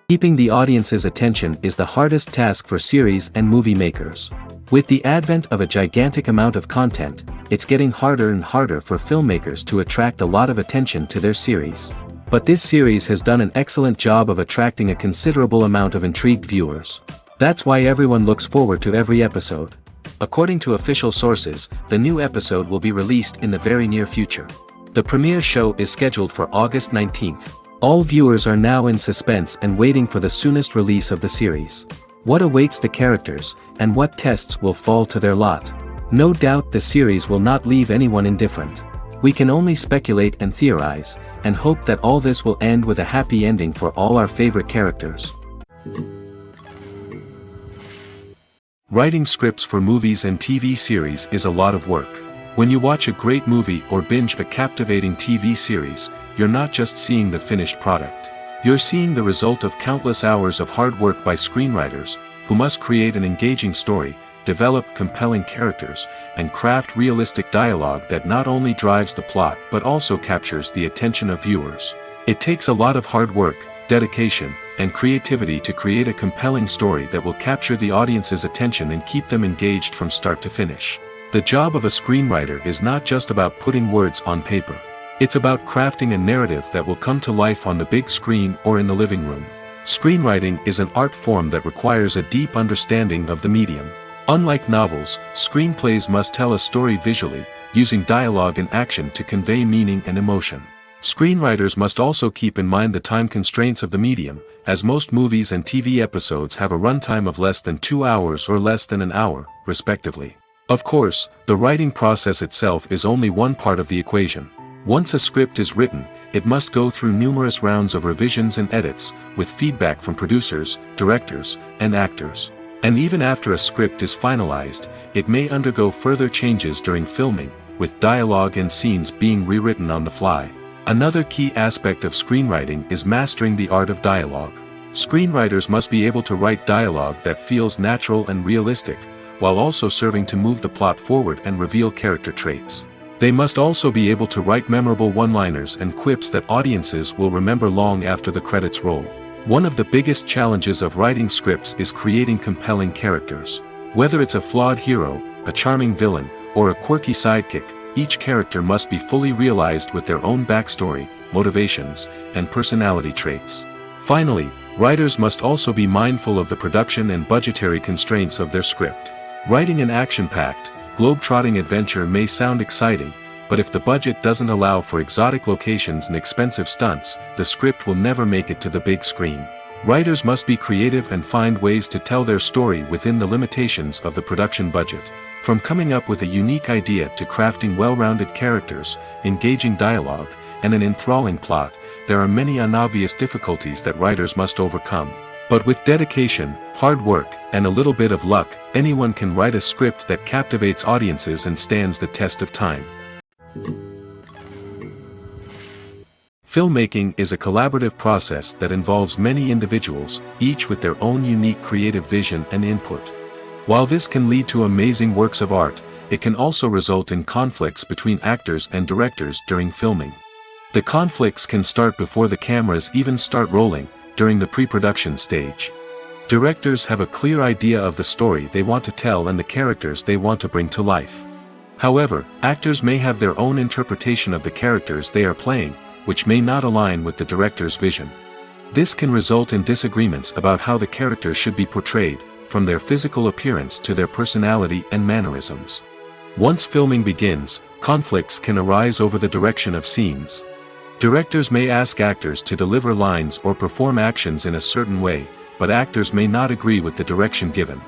Keeping the audience's attention is the hardest task for series and movie makers. With the advent of a gigantic amount of content, it's getting harder and harder for filmmakers to attract a lot of attention to their series. But this series has done an excellent job of attracting a considerable amount of intrigued viewers. That's why everyone looks forward to every episode. According to official sources, the new episode will be released in the very near future. The premiere show is scheduled for August 19th. All viewers are now in suspense and waiting for the soonest release of the series. What awaits the characters, and what tests will fall to their lot? No doubt the series will not leave anyone indifferent. We can only speculate and theorize, and hope that all this will end with a happy ending for all our favorite characters. Writing scripts for movies and TV series is a lot of work. When you watch a great movie or binge a captivating TV series, you're not just seeing the finished product. You're seeing the result of countless hours of hard work by screenwriters, who must create an engaging story, develop compelling characters, and craft realistic dialogue that not only drives the plot but also captures the attention of viewers. It takes a lot of hard work, dedication, and creativity to create a compelling story that will capture the audience's attention and keep them engaged from start to finish. The job of a screenwriter is not just about putting words on paper. It's about crafting a narrative that will come to life on the big screen or in the living room. Screenwriting is an art form that requires a deep understanding of the medium. Unlike novels, screenplays must tell a story visually, using dialogue and action to convey meaning and emotion. Screenwriters must also keep in mind the time constraints of the medium, as most movies and TV episodes have a runtime of less than 2 hours or less than an hour, respectively. Of course, the writing process itself is only one part of the equation. Once a script is written, it must go through numerous rounds of revisions and edits, with feedback from producers, directors, and actors. And even after a script is finalized, it may undergo further changes during filming, with dialogue and scenes being rewritten on the fly. Another key aspect of screenwriting is mastering the art of dialogue. Screenwriters must be able to write dialogue that feels natural and realistic, while also serving to move the plot forward and reveal character traits. They must also be able to write memorable one-liners and quips that audiences will remember long after the credits roll. One of the biggest challenges of writing scripts is creating compelling characters. Whether it's a flawed hero, a charming villain, or a quirky sidekick, each character must be fully realized with their own backstory, motivations, and personality traits. Finally, writers must also be mindful of the production and budgetary constraints of their script. Writing an action-packed, globe-trotting adventure may sound exciting, but if the budget doesn't allow for exotic locations and expensive stunts, the script will never make it to the big screen. Writers must be creative and find ways to tell their story within the limitations of the production budget. From coming up with a unique idea to crafting well-rounded characters, engaging dialogue, and an enthralling plot, there are many unobvious difficulties that writers must overcome. But with dedication, hard work, and a little bit of luck, anyone can write a script that captivates audiences and stands the test of time. Filmmaking is a collaborative process that involves many individuals, each with their own unique creative vision and input. While this can lead to amazing works of art, it can also result in conflicts between actors and directors during filming. The conflicts can start before the cameras even start rolling, during the pre-production stage. Directors have a clear idea of the story they want to tell and the characters they want to bring to life. However, actors may have their own interpretation of the characters they are playing, which may not align with the director's vision. This can result in disagreements about how the characters should be portrayed, from their physical appearance to their personality and mannerisms. Once filming begins, conflicts can arise over the direction of scenes. Directors may ask actors to deliver lines or perform actions in a certain way, but actors may not agree with the direction given.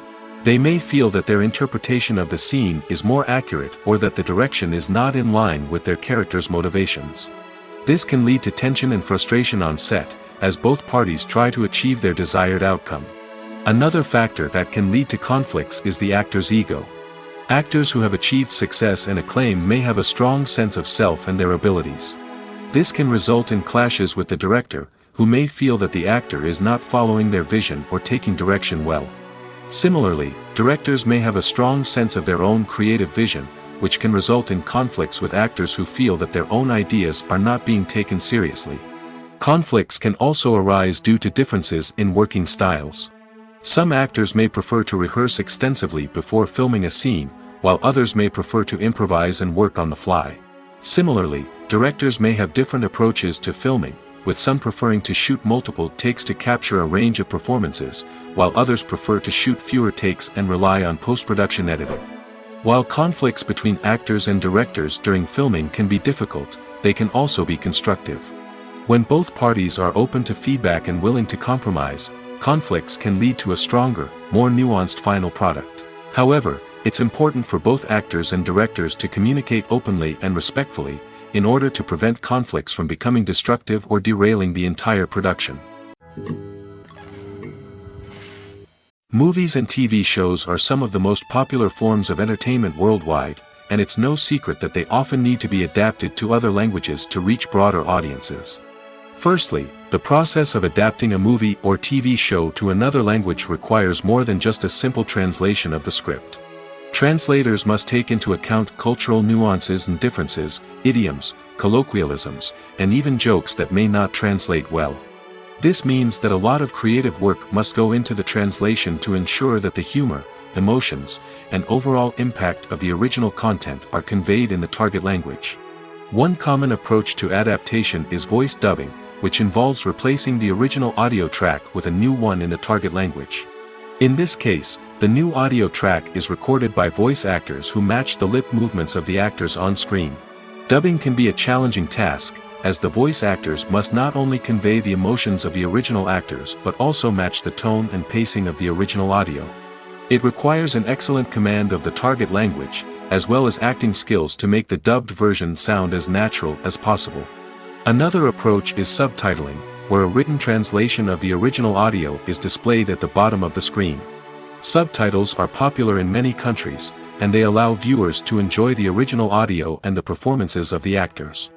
They may feel that their interpretation of the scene is more accurate or that the direction is not in line with their character's motivations. This can lead to tension and frustration on set, as both parties try to achieve their desired outcome. Another factor that can lead to conflicts is the actor's ego. Actors who have achieved success and acclaim may have a strong sense of self and their abilities. This can result in clashes with the director, who may feel that the actor is not following their vision or taking direction well. Similarly, directors may have a strong sense of their own creative vision, which can result in conflicts with actors who feel that their own ideas are not being taken seriously. Conflicts can also arise due to differences in working styles. Some actors may prefer to rehearse extensively before filming a scene, while others may prefer to improvise and work on the fly. Similarly, directors may have different approaches to filming, with some preferring to shoot multiple takes to capture a range of performances, while others prefer to shoot fewer takes and rely on post-production editing. While conflicts between actors and directors during filming can be difficult, they can also be constructive. When both parties are open to feedback and willing to compromise, conflicts can lead to a stronger, more nuanced final product. However, it's important for both actors and directors to communicate openly and respectfully, in order to prevent conflicts from becoming destructive or derailing the entire production. Movies and TV shows are some of the most popular forms of entertainment worldwide, and it's no secret that they often need to be adapted to other languages to reach broader audiences. Firstly, the process of adapting a movie or TV show to another language requires more than just a simple translation of the script. Translators must take into account cultural nuances and differences, idioms, colloquialisms, and even jokes that may not translate well. This means that a lot of creative work must go into the translation to ensure that the humor, emotions, and overall impact of the original content are conveyed in the target language. One common approach to adaptation is voice dubbing, which involves replacing the original audio track with a new one in the target language. In this case, the new audio track is recorded by voice actors who match the lip movements of the actors on screen. Dubbing can be a challenging task, as the voice actors must not only convey the emotions of the original actors but also match the tone and pacing of the original audio. It requires an excellent command of the target language, as well as acting skills to make the dubbed version sound as natural as possible. Another approach is subtitling, where a written translation of the original audio is displayed at the bottom of the screen. Subtitles are popular in many countries, and they allow viewers to enjoy the original audio and the performances of the actors.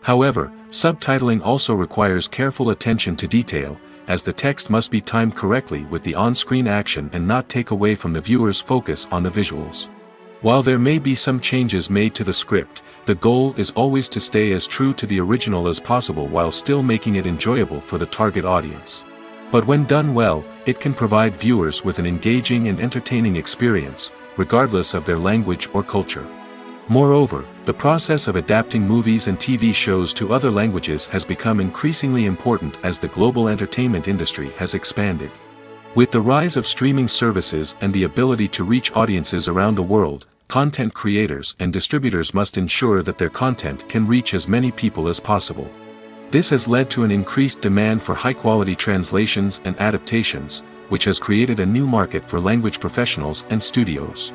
However, subtitling also requires careful attention to detail, as the text must be timed correctly with the on-screen action and not take away from the viewer's focus on the visuals. While there may be some changes made to the script, the goal is always to stay as true to the original as possible while still making it enjoyable for the target audience. But when done well, it can provide viewers with an engaging and entertaining experience, regardless of their language or culture. Moreover, the process of adapting movies and TV shows to other languages has become increasingly important as the global entertainment industry has expanded. With the rise of streaming services and the ability to reach audiences around the world, content creators and distributors must ensure that their content can reach as many people as possible. This has led to an increased demand for high-quality translations and adaptations, which has created a new market for language professionals and studios.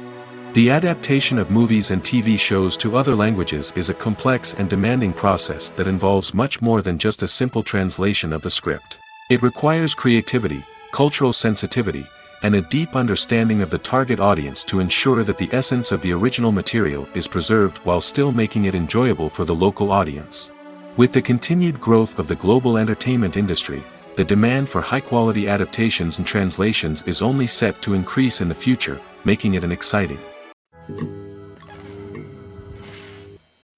The adaptation of movies and TV shows to other languages is a complex and demanding process that involves much more than just a simple translation of the script. It requires creativity, cultural sensitivity, and a deep understanding of the target audience to ensure that the essence of the original material is preserved while still making it enjoyable for the local audience. With the continued growth of the global entertainment industry, the demand for high-quality adaptations and translations is only set to increase in the future, making it an exciting.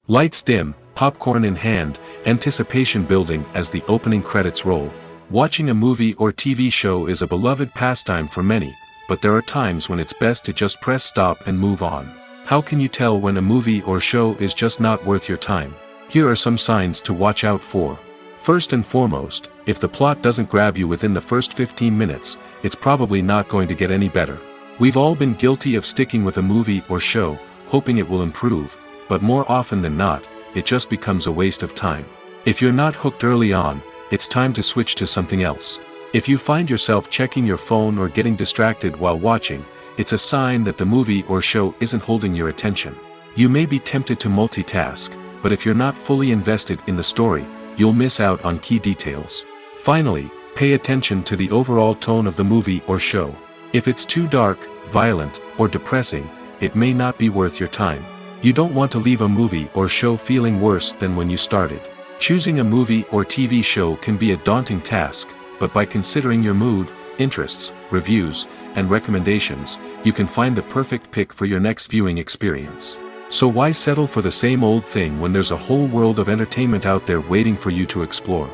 Lights dim, popcorn in hand, anticipation building as the opening credits roll. Watching a movie or TV show is a beloved pastime for many, but there are times when it's best to just press stop and move on. How can you tell when a movie or show is just not worth your time? Here are some signs to watch out for. First and foremost, if the plot doesn't grab you within the first 15 minutes, it's probably not going to get any better. We've all been guilty of sticking with a movie or show, hoping it will improve, but more often than not, it just becomes a waste of time. If you're not hooked early on, it's time to switch to something else. If you find yourself checking your phone or getting distracted while watching, it's a sign that the movie or show isn't holding your attention. You may be tempted to multitask, but if you're not fully invested in the story, you'll miss out on key details. Finally, pay attention to the overall tone of the movie or show. If it's too dark, violent, or depressing, it may not be worth your time. You don't want to leave a movie or show feeling worse than when you started. Choosing a movie or TV show can be a daunting task, but by considering your mood, interests, reviews, and recommendations, you can find the perfect pick for your next viewing experience. So why settle for the same old thing when there's a whole world of entertainment out there waiting for you to explore?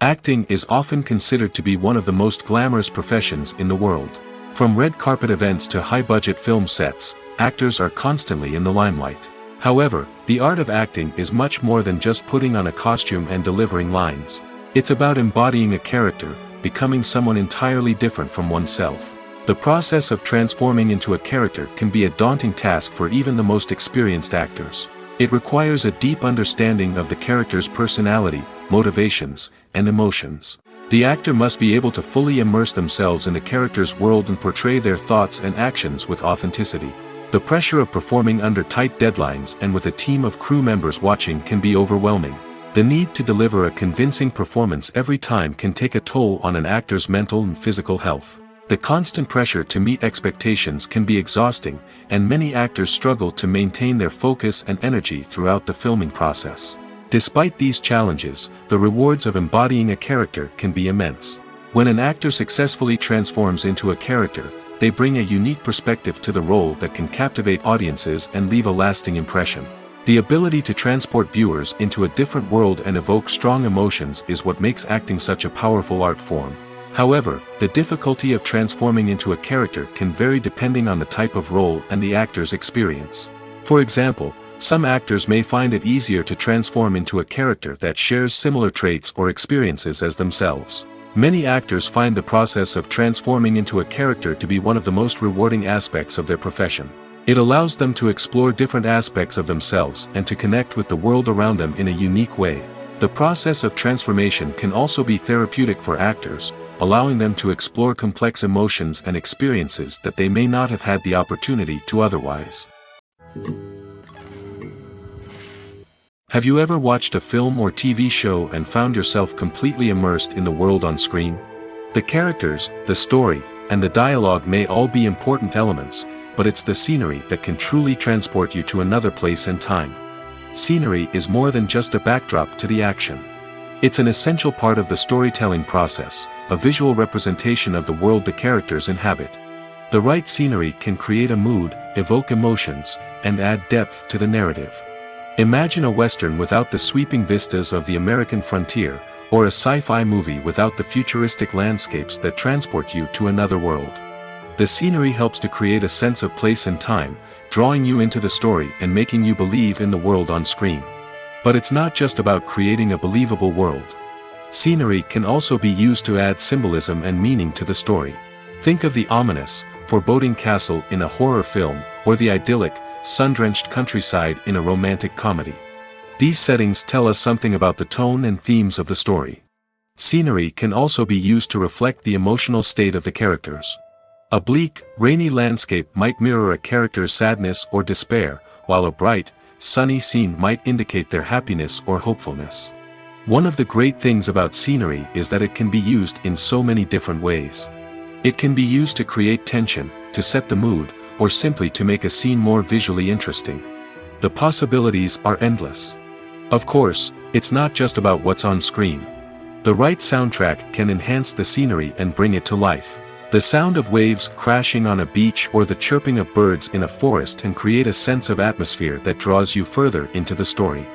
Acting is often considered to be one of the most glamorous professions in the world. From red carpet events to high-budget film sets, actors are constantly in the limelight. However, the art of acting is much more than just putting on a costume and delivering lines. It's about embodying a character, becoming someone entirely different from oneself. The process of transforming into a character can be a daunting task for even the most experienced actors. It requires a deep understanding of the character's personality, motivations, and emotions. The actor must be able to fully immerse themselves in the character's world and portray their thoughts and actions with authenticity. The pressure of performing under tight deadlines and with a team of crew members watching can be overwhelming. The need to deliver a convincing performance every time can take a toll on an actor's mental and physical health. The constant pressure to meet expectations can be exhausting, and many actors struggle to maintain their focus and energy throughout the filming process. Despite these challenges, the rewards of embodying a character can be immense. When an actor successfully transforms into a character, they bring a unique perspective to the role that can captivate audiences and leave a lasting impression. The ability to transport viewers into a different world and evoke strong emotions is what makes acting such a powerful art form. However, the difficulty of transforming into a character can vary depending on the type of role and the actor's experience. For example, some actors may find it easier to transform into a character that shares similar traits or experiences as themselves. Many actors find the process of transforming into a character to be one of the most rewarding aspects of their profession. It allows them to explore different aspects of themselves and to connect with the world around them in a unique way. The process of transformation can also be therapeutic for actors, allowing them to explore complex emotions and experiences that they may not have had the opportunity to otherwise. Have you ever watched a film or TV show and found yourself completely immersed in the world on screen? The characters, the story, and the dialogue may all be important elements, but it's the scenery that can truly transport you to another place and time. Scenery is more than just a backdrop to the action. It's an essential part of the storytelling process, a visual representation of the world the characters inhabit. The right scenery can create a mood, evoke emotions, and add depth to the narrative. Imagine a Western without the sweeping vistas of the American frontier, or a sci-fi movie without the futuristic landscapes that transport you to another world. The scenery helps to create a sense of place and time, drawing you into the story and making you believe in the world on screen. But it's not just about creating a believable world. Scenery can also be used to add symbolism and meaning to the story. Think of the ominous, foreboding castle in a horror film, or the idyllic, sun-drenched countryside in a romantic comedy. These settings tell us something about the tone and themes of the story. Scenery can also be used to reflect the emotional state of the characters. A bleak, rainy landscape might mirror a character's sadness or despair, while a bright, sunny scene might indicate their happiness or hopefulness. One of the great things about scenery is that it can be used in so many different ways. It can be used to create tension, to set the mood, or simply to make a scene more visually interesting. The possibilities are endless. Of course, it's not just about what's on screen. The right soundtrack can enhance the scenery and bring it to life. The sound of waves crashing on a beach or the chirping of birds in a forest can create a sense of atmosphere that draws you further into the story.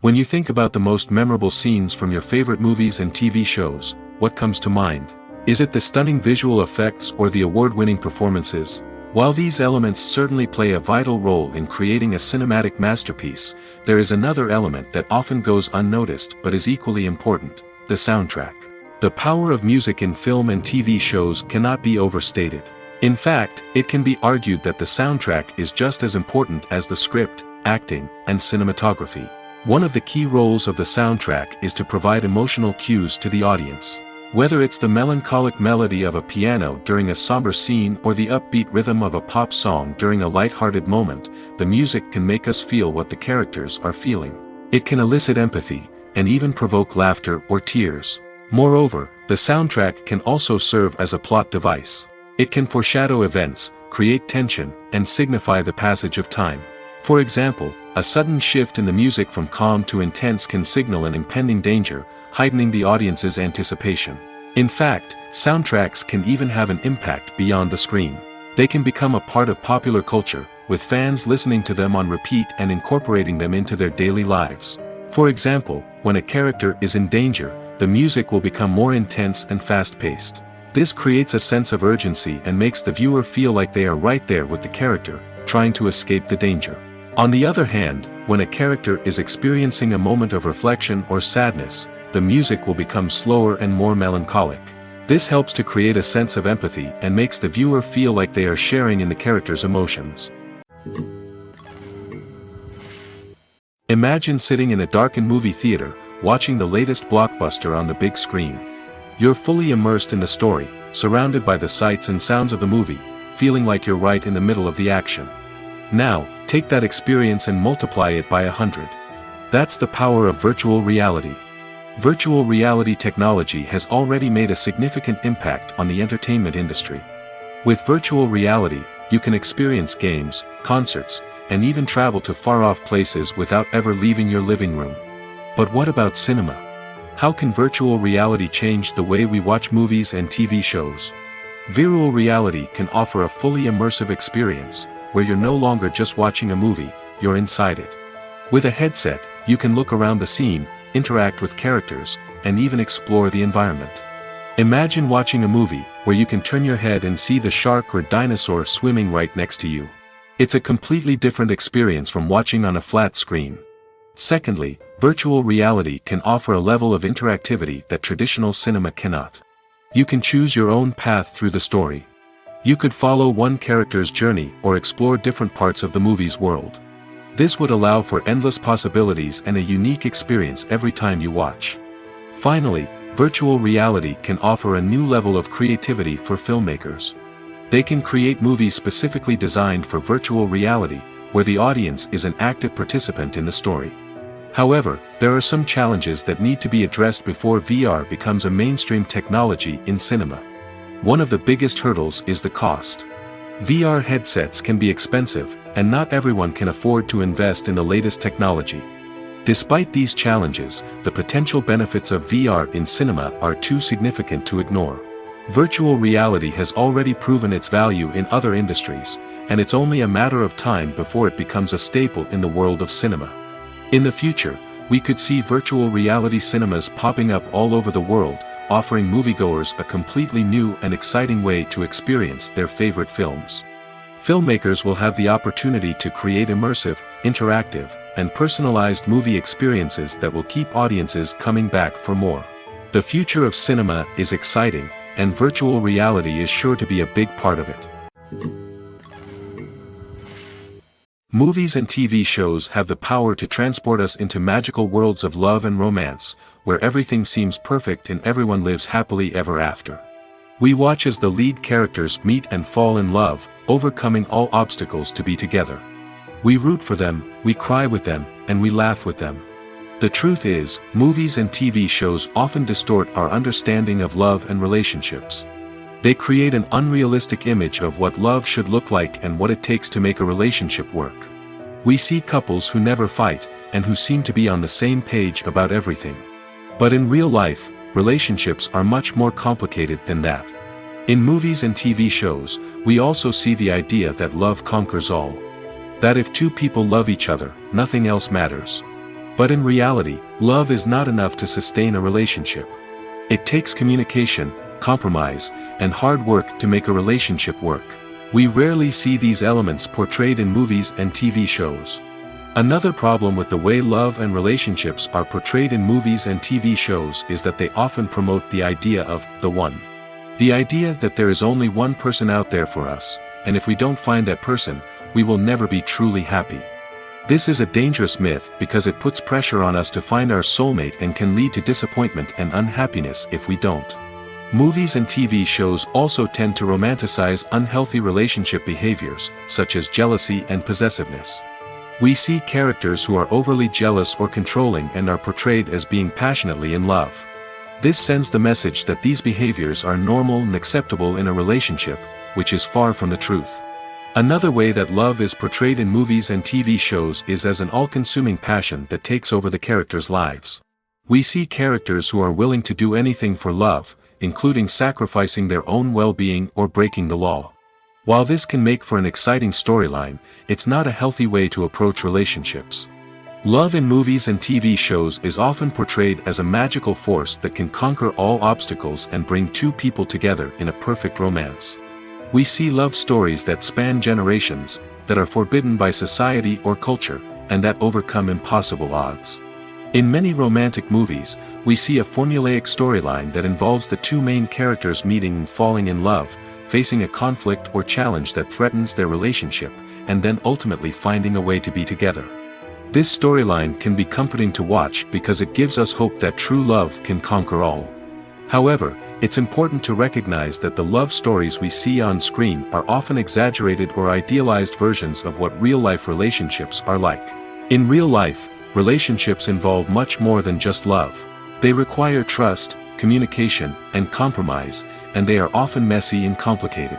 When you think about the most memorable scenes from your favorite movies and TV shows, what comes to mind? Is it the stunning visual effects or the award-winning performances? While these elements certainly play a vital role in creating a cinematic masterpiece, there is another element that often goes unnoticed but is equally important: the soundtrack. The power of music in film and TV shows cannot be overstated. In fact, it can be argued that the soundtrack is just as important as the script, acting, and cinematography. One of the key roles of the soundtrack is to provide emotional cues to the audience. Whether it's the melancholic melody of a piano during a somber scene or the upbeat rhythm of a pop song during a light-hearted moment, the music can make us feel what the characters are feeling. It can elicit empathy, and even provoke laughter or tears. Moreover, the soundtrack can also serve as a plot device. It can foreshadow events, create tension, and signify the passage of time. For example, a sudden shift in the music from calm to intense can signal an impending danger, heightening the audience's anticipation. In fact, soundtracks can even have an impact beyond the screen. They can become a part of popular culture, with fans listening to them on repeat and incorporating them into their daily lives. For example, when a character is in danger, the music will become more intense and fast-paced. This creates a sense of urgency and makes the viewer feel like they are right there with the character, trying to escape the danger. On the other hand, when a character is experiencing a moment of reflection or sadness, the music will become slower and more melancholic. This helps to create a sense of empathy and makes the viewer feel like they are sharing in the character's emotions. Imagine sitting in a darkened movie theater, watching the latest blockbuster on the big screen. You're fully immersed in the story, surrounded by the sights and sounds of the movie, feeling like you're right in the middle of the action. Now, take that experience and multiply it by 100. That's the power of virtual reality. Virtual reality technology has already made a significant impact on the entertainment industry. With virtual reality, you can experience games, concerts, and even travel to far-off places without ever leaving your living room. But what about cinema? How can virtual reality change the way we watch movies and TV shows? Virtual reality can offer a fully immersive experience, where you're no longer just watching a movie, you're inside it. With a headset, you can look around the scene, interact with characters, and even explore the environment. Imagine watching a movie where you can turn your head and see the shark or dinosaur swimming right next to you. It's a completely different experience from watching on a flat screen. Secondly, virtual reality can offer a level of interactivity that traditional cinema cannot. You can choose your own path through the story. You could follow one character's journey or explore different parts of the movie's world. This would allow for endless possibilities and a unique experience every time you watch. Finally, virtual reality can offer a new level of creativity for filmmakers. They can create movies specifically designed for virtual reality, where the audience is an active participant in the story. However, there are some challenges that need to be addressed before VR becomes a mainstream technology in cinema. One of the biggest hurdles is the cost. VR headsets can be expensive, and not everyone can afford to invest in the latest technology. Despite these challenges, the potential benefits of VR in cinema are too significant to ignore. Virtual reality has already proven its value in other industries, and it's only a matter of time before it becomes a staple in the world of cinema. In the future, we could see virtual reality cinemas popping up all over the world, offering moviegoers a completely new and exciting way to experience their favorite films. Filmmakers will have the opportunity to create immersive, interactive, and personalized movie experiences that will keep audiences coming back for more. The future of cinema is exciting, and virtual reality is sure to be a big part of it. Movies and TV shows have the power to transport us into magical worlds of love and romance, where everything seems perfect and everyone lives happily ever after. We watch as the lead characters meet and fall in love, overcoming all obstacles to be together. We root for them, we cry with them, and we laugh with them. The truth is, movies and TV shows often distort our understanding of love and relationships. They create an unrealistic image of what love should look like and what it takes to make a relationship work. We see couples who never fight, and who seem to be on the same page about everything. But in real life, relationships are much more complicated than that. In movies and TV shows, we also see the idea that love conquers all. That if two people love each other, nothing else matters. But in reality, love is not enough to sustain a relationship. It takes communication, compromise, and hard work to make a relationship work. We rarely see these elements portrayed in movies and TV shows. Another problem with the way love and relationships are portrayed in movies and TV shows is that they often promote the idea of the one. The idea that there is only one person out there for us, and if we don't find that person, we will never be truly happy. This is a dangerous myth because it puts pressure on us to find our soulmate and can lead to disappointment and unhappiness if we don't. Movies and TV shows also tend to romanticize unhealthy relationship behaviors, such as jealousy and possessiveness. We see characters who are overly jealous or controlling and are portrayed as being passionately in love. This sends the message that these behaviors are normal and acceptable in a relationship, which is far from the truth. Another way that love is portrayed in movies and TV shows is as an all-consuming passion that takes over the characters' lives. We see characters who are willing to do anything for love, including sacrificing their own well-being or breaking the law. While this can make for an exciting storyline, it's not a healthy way to approach relationships. Love in movies and TV shows is often portrayed as a magical force that can conquer all obstacles and bring two people together in a perfect romance. We see love stories that span generations, that are forbidden by society or culture, and that overcome impossible odds. In many romantic movies, we see a formulaic storyline that involves the two main characters meeting and falling in love, facing a conflict or challenge that threatens their relationship, and then ultimately finding a way to be together. This storyline can be comforting to watch because it gives us hope that true love can conquer all. However, it's important to recognize that the love stories we see on screen are often exaggerated or idealized versions of what real-life relationships are like. In real life, relationships involve much more than just love. They require trust, communication, and compromise, and they are often messy and complicated.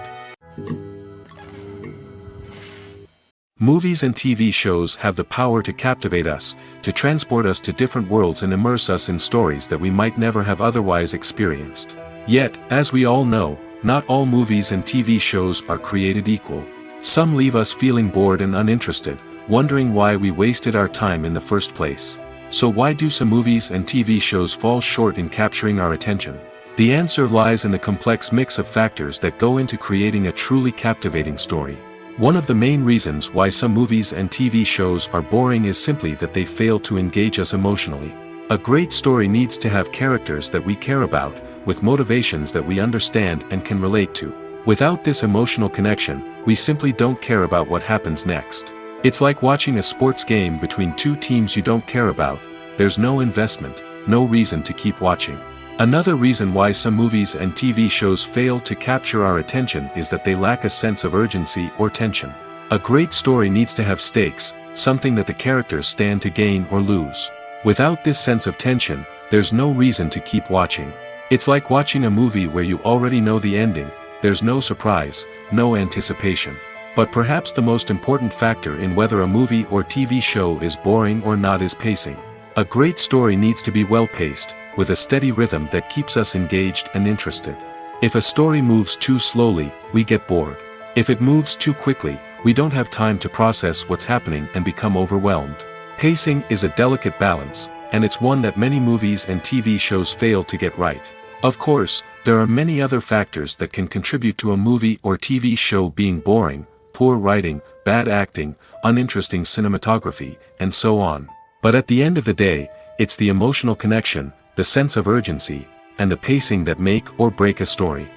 Movies and TV shows have the power to captivate us, to transport us to different worlds and immerse us in stories that we might never have otherwise experienced. Yet, as we all know, not all movies and TV shows are created equal. Some leave us feeling bored and uninterested, wondering why we wasted our time in the first place. So why do some movies and TV shows fall short in capturing our attention? The answer lies in the complex mix of factors that go into creating a truly captivating story. One of the main reasons why some movies and TV shows are boring is simply that they fail to engage us emotionally. A great story needs to have characters that we care about, with motivations that we understand and can relate to. Without this emotional connection, we simply don't care about what happens next. It's like watching a sports game between two teams you don't care about. There's no investment, no reason to keep watching. Another reason why some movies and TV shows fail to capture our attention is that they lack a sense of urgency or tension. A great story needs to have stakes, something that the characters stand to gain or lose. Without this sense of tension, there's no reason to keep watching. It's like watching a movie where you already know the ending. There's no surprise, no anticipation. But perhaps the most important factor in whether a movie or TV show is boring or not is pacing. A great story needs to be well-paced, with a steady rhythm that keeps us engaged and interested. If a story moves too slowly, we get bored. If it moves too quickly, we don't have time to process what's happening and become overwhelmed. Pacing is a delicate balance, and it's one that many movies and TV shows fail to get right. Of course, there are many other factors that can contribute to a movie or TV show being boring: poor writing, bad acting, uninteresting cinematography, and so on. But at the end of the day, it's the emotional connection, the sense of urgency, and the pacing that make or break a story.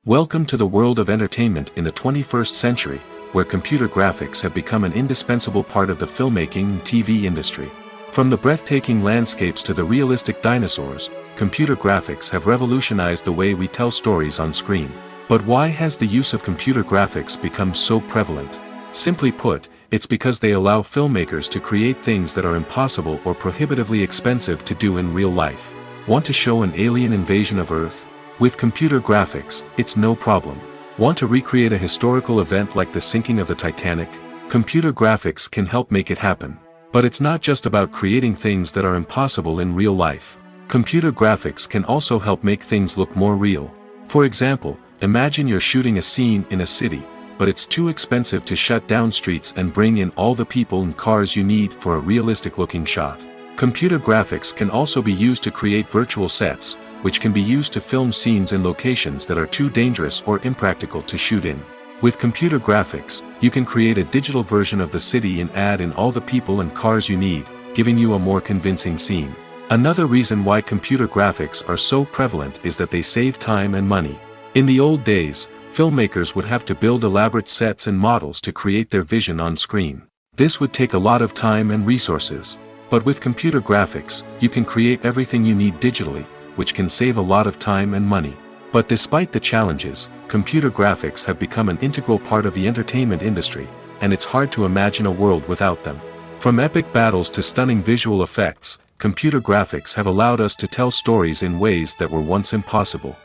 Welcome to the world of entertainment in the 21st century, where computer graphics have become an indispensable part of the filmmaking and TV industry. From the breathtaking landscapes to the realistic dinosaurs, computer graphics have revolutionized the way we tell stories on screen. But why has the use of computer graphics become so prevalent? Simply put, it's because they allow filmmakers to create things that are impossible or prohibitively expensive to do in real life. Want to show an alien invasion of Earth? With computer graphics, it's no problem. Want to recreate a historical event like the sinking of the Titanic? Computer graphics can help make it happen. But it's not just about creating things that are impossible in real life. Computer graphics can also help make things look more real. For example, imagine you're shooting a scene in a city, but it's too expensive to shut down streets and bring in all the people and cars you need for a realistic-looking shot. Computer graphics can also be used to create virtual sets, which can be used to film scenes in locations that are too dangerous or impractical to shoot in. With computer graphics, you can create a digital version of the city and add in all the people and cars you need, giving you a more convincing scene. Another reason why computer graphics are so prevalent is that they save time and money. In the old days, filmmakers would have to build elaborate sets and models to create their vision on screen. This would take a lot of time and resources. But with computer graphics, you can create everything you need digitally, which can save a lot of time and money. But despite the challenges, computer graphics have become an integral part of the entertainment industry, and it's hard to imagine a world without them. From epic battles to stunning visual effects, computer graphics have allowed us to tell stories in ways that were once impossible.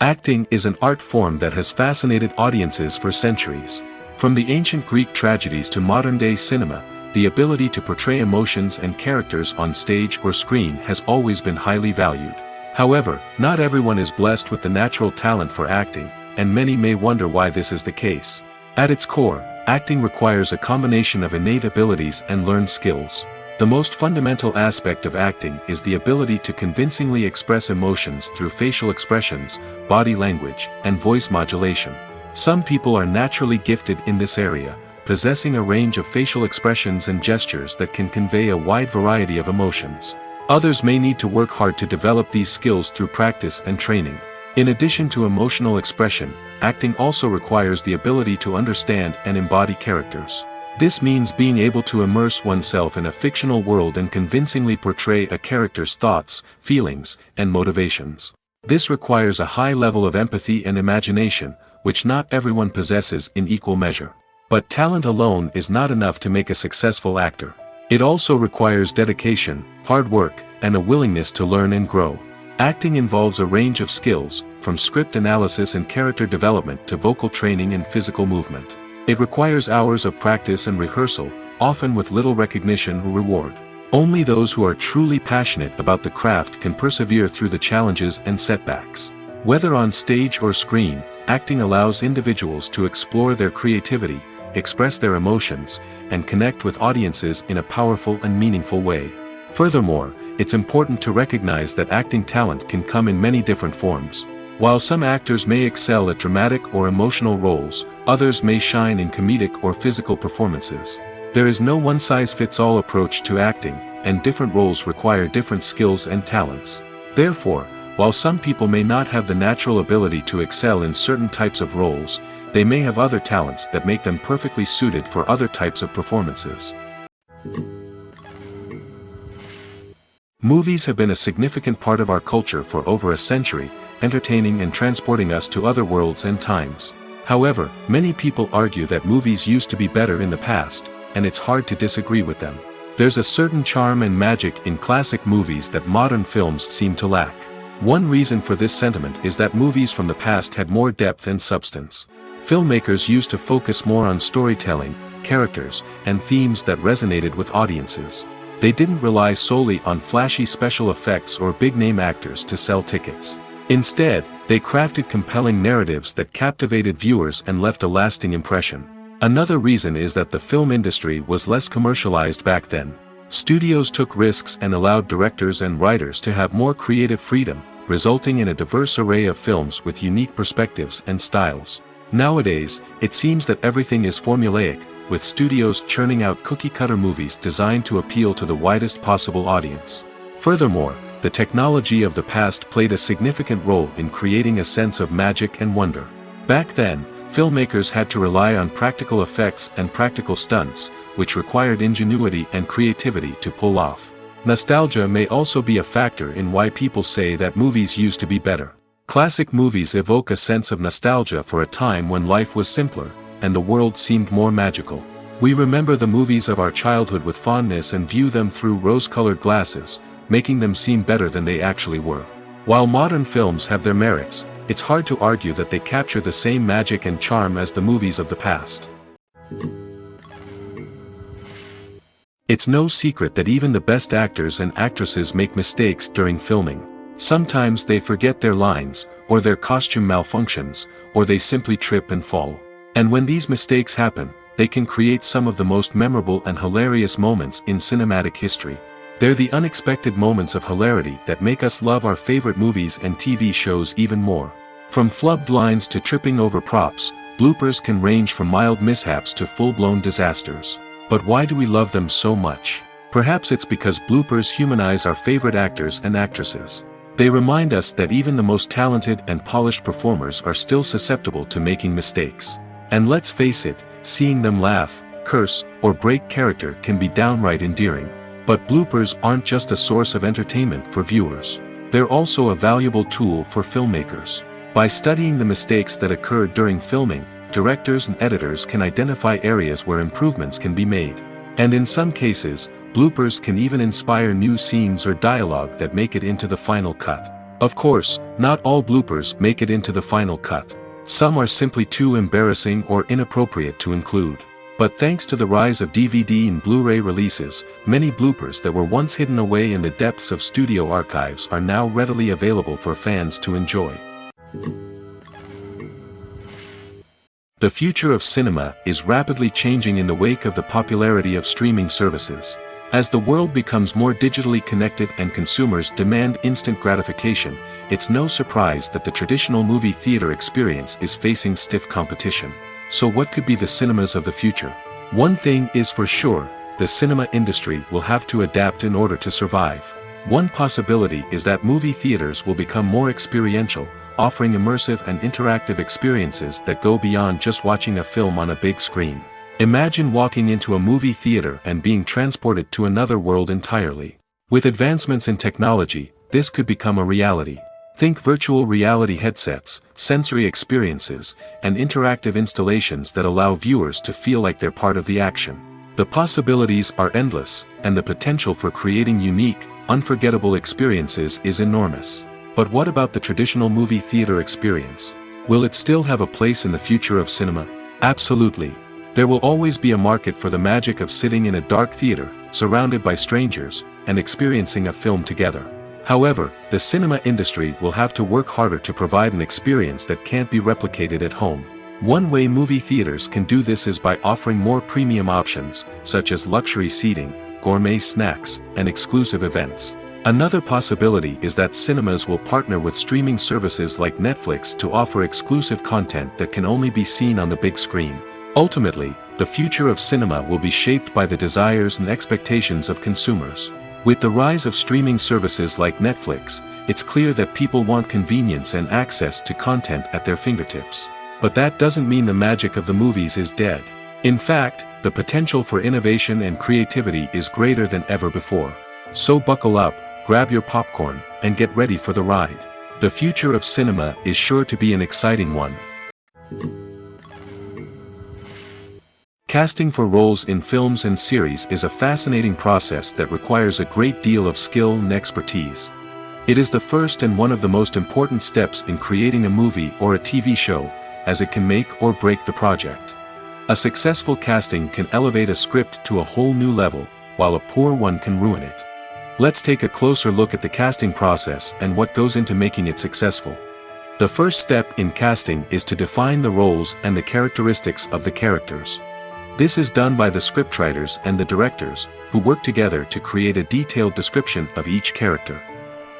Acting is an art form that has fascinated audiences for centuries. From the ancient Greek tragedies to modern-day cinema, the ability to portray emotions and characters on stage or screen has always been highly valued. However, not everyone is blessed with the natural talent for acting, and many may wonder why this is the case. At its core, acting requires a combination of innate abilities and learned skills. The most fundamental aspect of acting is the ability to convincingly express emotions through facial expressions, body language, and voice modulation. Some people are naturally gifted in this area, possessing a range of facial expressions and gestures that can convey a wide variety of emotions. Others may need to work hard to develop these skills through practice and training. In addition to emotional expression, acting also requires the ability to understand and embody characters. This means being able to immerse oneself in a fictional world and convincingly portray a character's thoughts, feelings, and motivations. This requires a high level of empathy and imagination, which not everyone possesses in equal measure. But talent alone is not enough to make a successful actor. It also requires dedication, hard work, and a willingness to learn and grow. Acting involves a range of skills, from script analysis and character development to vocal training and physical movement. It requires hours of practice and rehearsal, often with little recognition or reward. Only those who are truly passionate about the craft can persevere through the challenges and setbacks. Whether on stage or screen, acting allows individuals to explore their creativity, express their emotions, and connect with audiences in a powerful and meaningful way. Furthermore, it's important to recognize that acting talent can come in many different forms. While some actors may excel at dramatic or emotional roles, others may shine in comedic or physical performances. There is no one-size-fits-all approach to acting, and different roles require different skills and talents. Therefore, while some people may not have the natural ability to excel in certain types of roles, they may have other talents that make them perfectly suited for other types of performances. Movies have been a significant part of our culture for over a century, entertaining and transporting us to other worlds and times. However, many people argue that movies used to be better in the past, and it's hard to disagree with them. There's a certain charm and magic in classic movies that modern films seem to lack. One reason for this sentiment is that movies from the past had more depth and substance. Filmmakers used to focus more on storytelling, characters, and themes that resonated with audiences. They didn't rely solely on flashy special effects or big-name actors to sell tickets. Instead, they crafted compelling narratives that captivated viewers and left a lasting impression. Another reason is that the film industry was less commercialized back then. Studios took risks and allowed directors and writers to have more creative freedom, resulting in a diverse array of films with unique perspectives and styles. Nowadays, it seems that everything is formulaic, with studios churning out cookie-cutter movies designed to appeal to the widest possible audience. Furthermore, the technology of the past played a significant role in creating a sense of magic and wonder. Back then, filmmakers had to rely on practical effects and practical stunts, which required ingenuity and creativity to pull off. Nostalgia may also be a factor in why people say that movies used to be better. Classic movies evoke a sense of nostalgia for a time when life was simpler, and the world seemed more magical. We remember the movies of our childhood with fondness and view them through rose-colored glasses, making them seem better than they actually were. While modern films have their merits, it's hard to argue that they capture the same magic and charm as the movies of the past. It's no secret that even the best actors and actresses make mistakes during filming. Sometimes they forget their lines, or their costume malfunctions, or they simply trip and fall. And when these mistakes happen, they can create some of the most memorable and hilarious moments in cinematic history. They're the unexpected moments of hilarity that make us love our favorite movies and TV shows even more. From flubbed lines to tripping over props, bloopers can range from mild mishaps to full-blown disasters. But why do we love them so much? Perhaps it's because bloopers humanize our favorite actors and actresses. They remind us that even the most talented and polished performers are still susceptible to making mistakes. And let's face it, seeing them laugh, curse, or break character can be downright endearing. But bloopers aren't just a source of entertainment for viewers. They're also a valuable tool for filmmakers. By studying the mistakes that occurred during filming, directors and editors can identify areas where improvements can be made. And in some cases, bloopers can even inspire new scenes or dialogue that make it into the final cut. Of course, not all bloopers make it into the final cut. Some are simply too embarrassing or inappropriate to include. But thanks to the rise of DVD and Blu-ray releases, many bloopers that were once hidden away in the depths of studio archives are now readily available for fans to enjoy. The future of cinema is rapidly changing in the wake of the popularity of streaming services. As the world becomes more digitally connected and consumers demand instant gratification, it's no surprise that the traditional movie theater experience is facing stiff competition. So what could be the cinemas of the future? One thing is for sure, the cinema industry will have to adapt in order to survive. One possibility is that movie theaters will become more experiential, offering immersive and interactive experiences that go beyond just watching a film on a big screen. Imagine walking into a movie theater and being transported to another world entirely. With advancements in technology, this could become a reality. Think virtual reality headsets, sensory experiences, and interactive installations that allow viewers to feel like they're part of the action. The possibilities are endless, and the potential for creating unique, unforgettable experiences is enormous. But what about the traditional movie theater experience? Will it still have a place in the future of cinema? Absolutely. There will always be a market for the magic of sitting in a dark theater, surrounded by strangers, and experiencing a film together. However, the cinema industry will have to work harder to provide an experience that can't be replicated at home. One way movie theaters can do this is by offering more premium options, such as luxury seating, gourmet snacks, and exclusive events. Another possibility is that cinemas will partner with streaming services like Netflix to offer exclusive content that can only be seen on the big screen. Ultimately, the future of cinema will be shaped by the desires and expectations of consumers. With the rise of streaming services like Netflix, it's clear that people want convenience and access to content at their fingertips. But that doesn't mean the magic of the movies is dead. In fact, the potential for innovation and creativity is greater than ever before. So buckle up, grab your popcorn, and get ready for the ride. The future of cinema is sure to be an exciting one. Casting for roles in films and series is a fascinating process that requires a great deal of skill and expertise. It is the first and one of the most important steps in creating a movie or a TV show, as it can make or break the project. A successful casting can elevate a script to a whole new level, while a poor one can ruin it. Let's take a closer look at the casting process and what goes into making it successful. The first step in casting is to define the roles and the characteristics of the characters. This is done by the scriptwriters and the directors, who work together to create a detailed description of each character.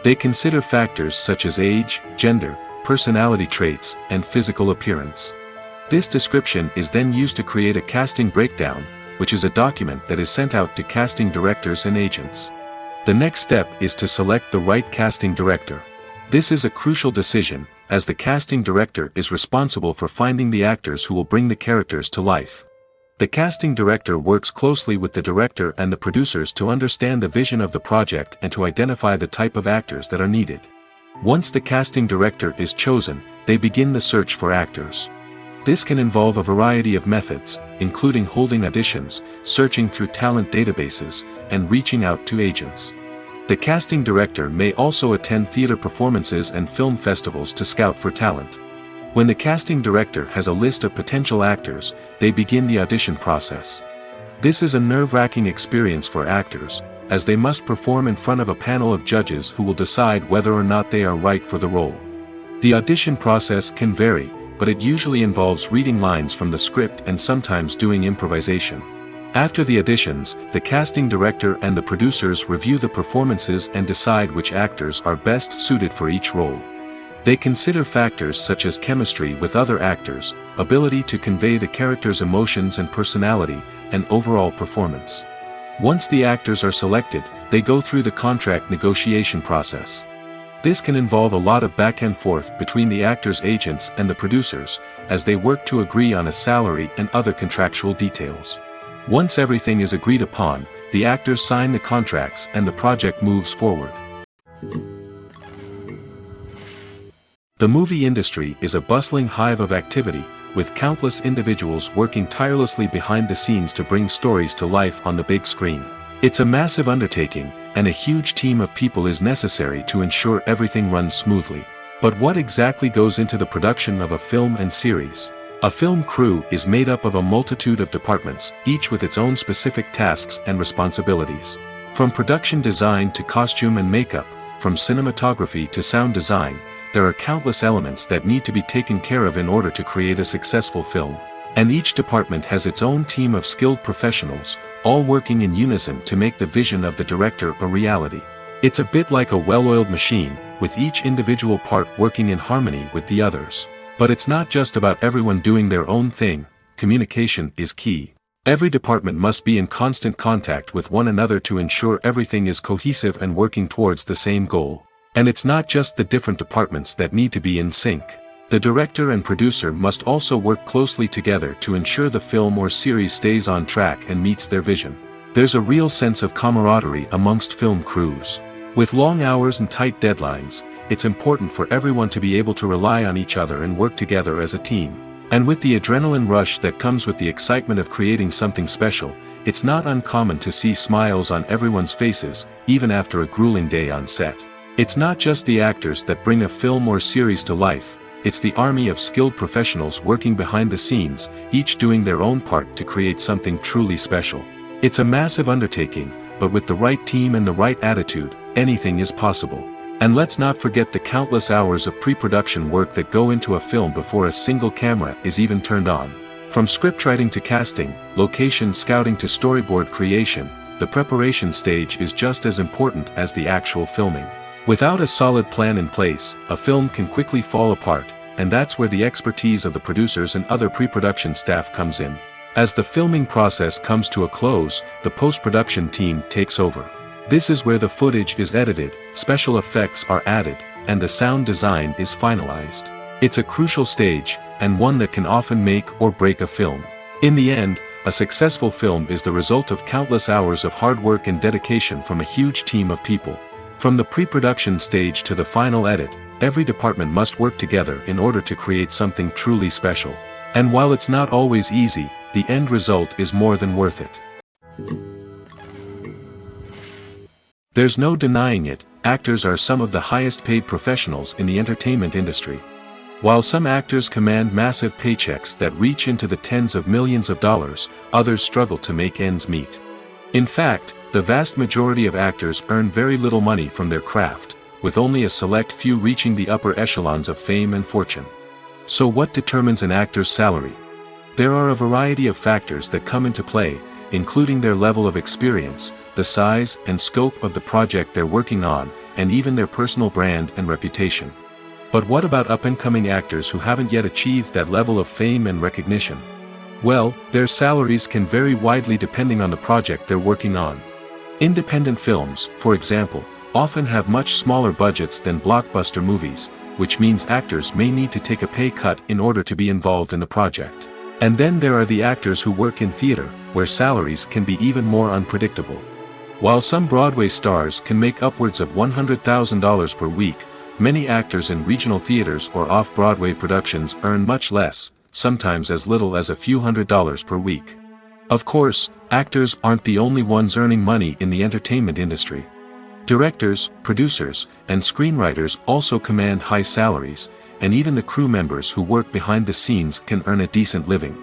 They consider factors such as age, gender, personality traits, and physical appearance. This description is then used to create a casting breakdown, which is a document that is sent out to casting directors and agents. The next step is to select the right casting director. This is a crucial decision, as the casting director is responsible for finding the actors who will bring the characters to life. The casting director works closely with the director and the producers to understand the vision of the project and to identify the type of actors that are needed. Once the casting director is chosen, they begin the search for actors. This can involve a variety of methods, including holding auditions, searching through talent databases, and reaching out to agents. The casting director may also attend theater performances and film festivals to scout for talent. When the casting director has a list of potential actors, they begin the audition process. This is a nerve-wracking experience for actors, as they must perform in front of a panel of judges who will decide whether or not they are right for the role. The audition process can vary, but it usually involves reading lines from the script and sometimes doing improvisation. After the auditions, the casting director and the producers review the performances and decide which actors are best suited for each role. They consider factors such as chemistry with other actors, ability to convey the character's emotions and personality, and overall performance. Once the actors are selected, they go through the contract negotiation process. This can involve a lot of back and forth between the actors' agents and the producers, as they work to agree on a salary and other contractual details. Once everything is agreed upon, the actors sign the contracts and the project moves forward. The movie industry is a bustling hive of activity, with countless individuals working tirelessly behind the scenes to bring stories to life on the big screen. It's a massive undertaking, and a huge team of people is necessary to ensure everything runs smoothly. But what exactly goes into the production of a film and series? A film crew is made up of a multitude of departments, each with its own specific tasks and responsibilities. From production design to costume and makeup, from cinematography to sound design, there are countless elements that need to be taken care of in order to create a successful film. And each department has its own team of skilled professionals, all working in unison to make the vision of the director a reality. It's a bit like a well-oiled machine, with each individual part working in harmony with the others. But it's not just about everyone doing their own thing. Communication is key. Every department must be in constant contact with one another to ensure everything is cohesive and working towards the same goal. And it's not just the different departments that need to be in sync. The director and producer must also work closely together to ensure the film or series stays on track and meets their vision. There's a real sense of camaraderie amongst film crews. With long hours and tight deadlines, it's important for everyone to be able to rely on each other and work together as a team. And with the adrenaline rush that comes with the excitement of creating something special, it's not uncommon to see smiles on everyone's faces, even after a grueling day on set. It's not just the actors that bring a film or series to life, it's the army of skilled professionals working behind the scenes, each doing their own part to create something truly special. It's a massive undertaking, but with the right team and the right attitude, anything is possible. And let's not forget the countless hours of pre-production work that go into a film before a single camera is even turned on. From scriptwriting to casting, location scouting to storyboard creation, the preparation stage is just as important as the actual filming. Without a solid plan in place, a film can quickly fall apart, and that's where the expertise of the producers and other pre-production staff comes in. As the filming process comes to a close, the post-production team takes over. This is where the footage is edited, special effects are added, and the sound design is finalized. It's a crucial stage, and one that can often make or break a film. In the end, a successful film is the result of countless hours of hard work and dedication from a huge team of people. From the pre-production stage to the final edit, every department must work together in order to create something truly special. And while it's not always easy, the end result is more than worth it. There's no denying it, actors are some of the highest paid professionals in the entertainment industry. While some actors command massive paychecks that reach into the tens of millions of dollars, others struggle to make ends meet. In fact, the vast majority of actors earn very little money from their craft, with only a select few reaching the upper echelons of fame and fortune. So what determines an actor's salary? There are a variety of factors that come into play, including their level of experience, the size and scope of the project they're working on, and even their personal brand and reputation. But what about up-and-coming actors who haven't yet achieved that level of fame and recognition? Well, their salaries can vary widely depending on the project they're working on. Independent films, for example, often have much smaller budgets than blockbuster movies, which means actors may need to take a pay cut in order to be involved in the project. And then there are the actors who work in theater, where salaries can be even more unpredictable. While some Broadway stars can make upwards of $100,000 per week, many actors in regional theaters or off-Broadway productions earn much less, sometimes as little as a few $100s per week. Of course, actors aren't the only ones earning money in the entertainment industry. Directors, producers, and screenwriters also command high salaries, and even the crew members who work behind the scenes can earn a decent living.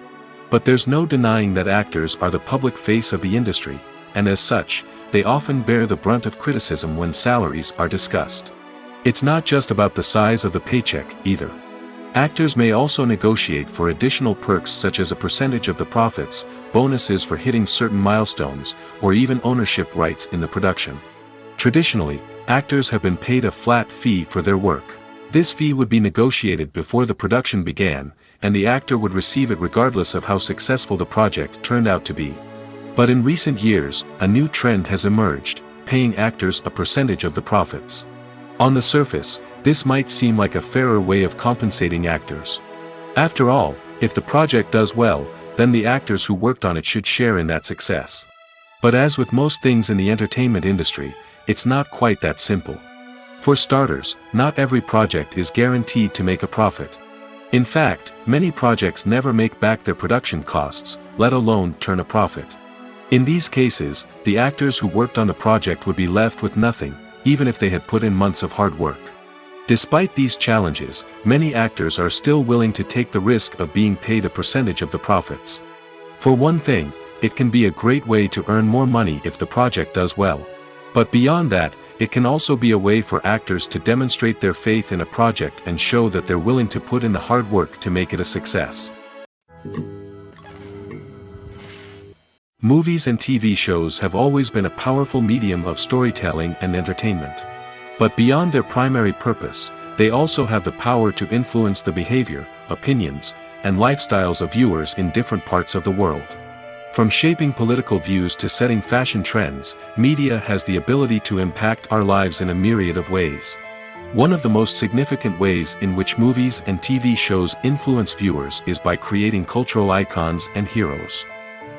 But there's no denying that actors are the public face of the industry, and as such, they often bear the brunt of criticism when salaries are discussed. It's not just about the size of the paycheck, either. Actors may also negotiate for additional perks such as a percentage of the profits, bonuses for hitting certain milestones, or even ownership rights in the production. Traditionally, actors have been paid a flat fee for their work. This fee would be negotiated before the production began, and the actor would receive it regardless of how successful the project turned out to be. But in recent years, a new trend has emerged, paying actors a percentage of the profits. On the surface, this might seem like a fairer way of compensating actors. After all, if the project does well, then the actors who worked on it should share in that success. But as with most things in the entertainment industry, it's not quite that simple. For starters, not every project is guaranteed to make a profit. In fact, many projects never make back their production costs, let alone turn a profit. In these cases, the actors who worked on the project would be left with nothing, even if they had put in months of hard work. Despite these challenges, many actors are still willing to take the risk of being paid a percentage of the profits. For one thing, it can be a great way to earn more money if the project does well. But beyond that, it can also be a way for actors to demonstrate their faith in a project and show that they're willing to put in the hard work to make it a success. Movies and TV shows have always been a powerful medium of storytelling and entertainment. But beyond their primary purpose, they also have the power to influence the behavior, opinions, and lifestyles of viewers in different parts of the world. From shaping political views to setting fashion trends, media has the ability to impact our lives in a myriad of ways. One of the most significant ways in which movies and TV shows influence viewers is by creating cultural icons and heroes.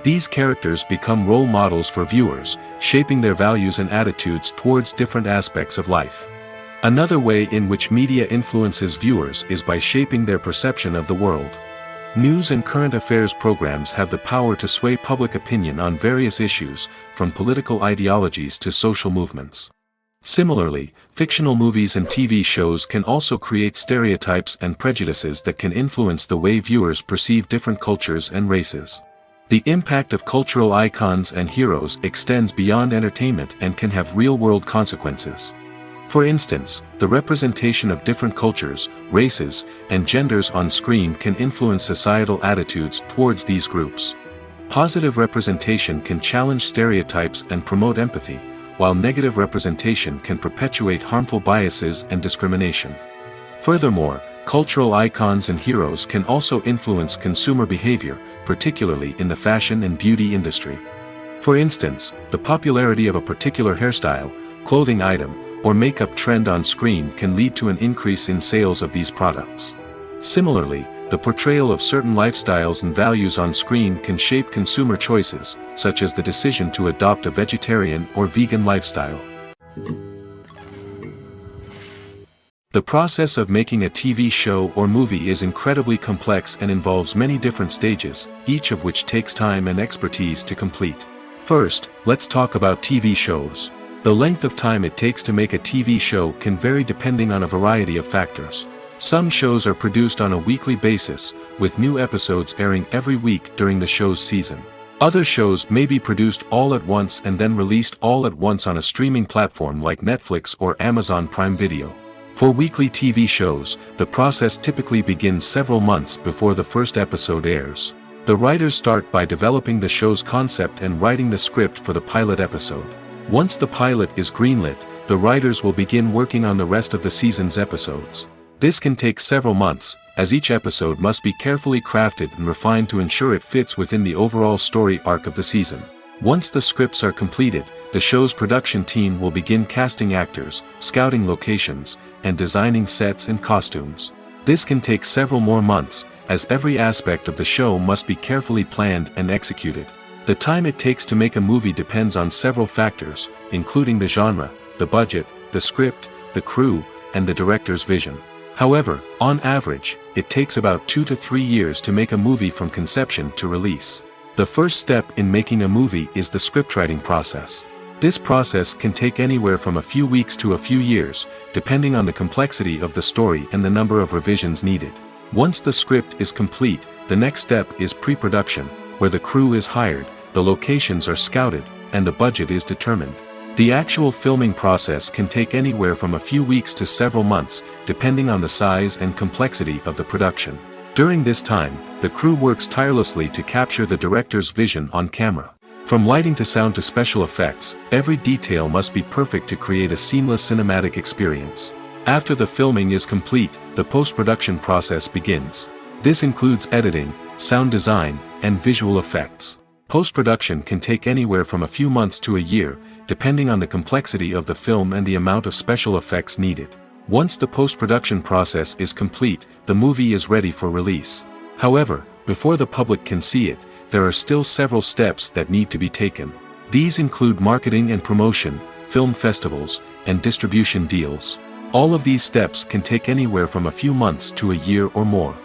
These characters become role models for viewers, shaping their values and attitudes towards different aspects of life. Another way in which media influences viewers is by shaping their perception of the world. News and current affairs programs have the power to sway public opinion on various issues, from political ideologies to social movements. Similarly, fictional movies and TV shows can also create stereotypes and prejudices that can influence the way viewers perceive different cultures and races. The impact of cultural icons and heroes extends beyond entertainment and can have real-world consequences. For instance, the representation of different cultures, races, and genders on screen can influence societal attitudes towards these groups. Positive representation can challenge stereotypes and promote empathy, while negative representation can perpetuate harmful biases and discrimination. Furthermore, cultural icons and heroes can also influence consumer behavior, particularly in the fashion and beauty industry. For instance, the popularity of a particular hairstyle, clothing item, or makeup trend on screen can lead to an increase in sales of these products. Similarly, the portrayal of certain lifestyles and values on screen can shape consumer choices, such as the decision to adopt a vegetarian or vegan lifestyle. The process of making a TV show or movie is incredibly complex and involves many different stages, each of which takes time and expertise to complete. First, let's talk about TV shows. The length of time it takes to make a TV show can vary depending on a variety of factors. Some shows are produced on a weekly basis, with new episodes airing every week during the show's season. Other shows may be produced all at once and then released all at once on a streaming platform like Netflix or Amazon Prime Video. For weekly TV shows, the process typically begins several months before the first episode airs. The writers start by developing the show's concept and writing the script for the pilot episode. Once the pilot is greenlit, the writers will begin working on the rest of the season's episodes. This can take several months, as each episode must be carefully crafted and refined to ensure it fits within the overall story arc of the season. Once the scripts are completed, the show's production team will begin casting actors, scouting locations, and designing sets and costumes. This can take several more months, as every aspect of the show must be carefully planned and executed. The time it takes to make a movie depends on several factors, including the genre, the budget, the script, the crew, and the director's vision. However, on average, it takes about 2 to 3 years to make a movie from conception to release. The first step in making a movie is the scriptwriting process. This process can take anywhere from a few weeks to a few years, depending on the complexity of the story and the number of revisions needed. Once the script is complete, the next step is pre-production, where the crew is hired, the locations are scouted, and the budget is determined. The actual filming process can take anywhere from a few weeks to several months, depending on the size and complexity of the production. During this time, the crew works tirelessly to capture the director's vision on camera. From lighting to sound to special effects, every detail must be perfect to create a seamless cinematic experience. After the filming is complete, the post-production process begins. This includes editing, sound design, and visual effects. Post-production can take anywhere from a few months to a year, depending on the complexity of the film and the amount of special effects needed. Once the post-production process is complete, the movie is ready for release. However, before the public can see it, there are still several steps that need to be taken. These include marketing and promotion, film festivals, and distribution deals. All of these steps can take anywhere from a few months to a year or more.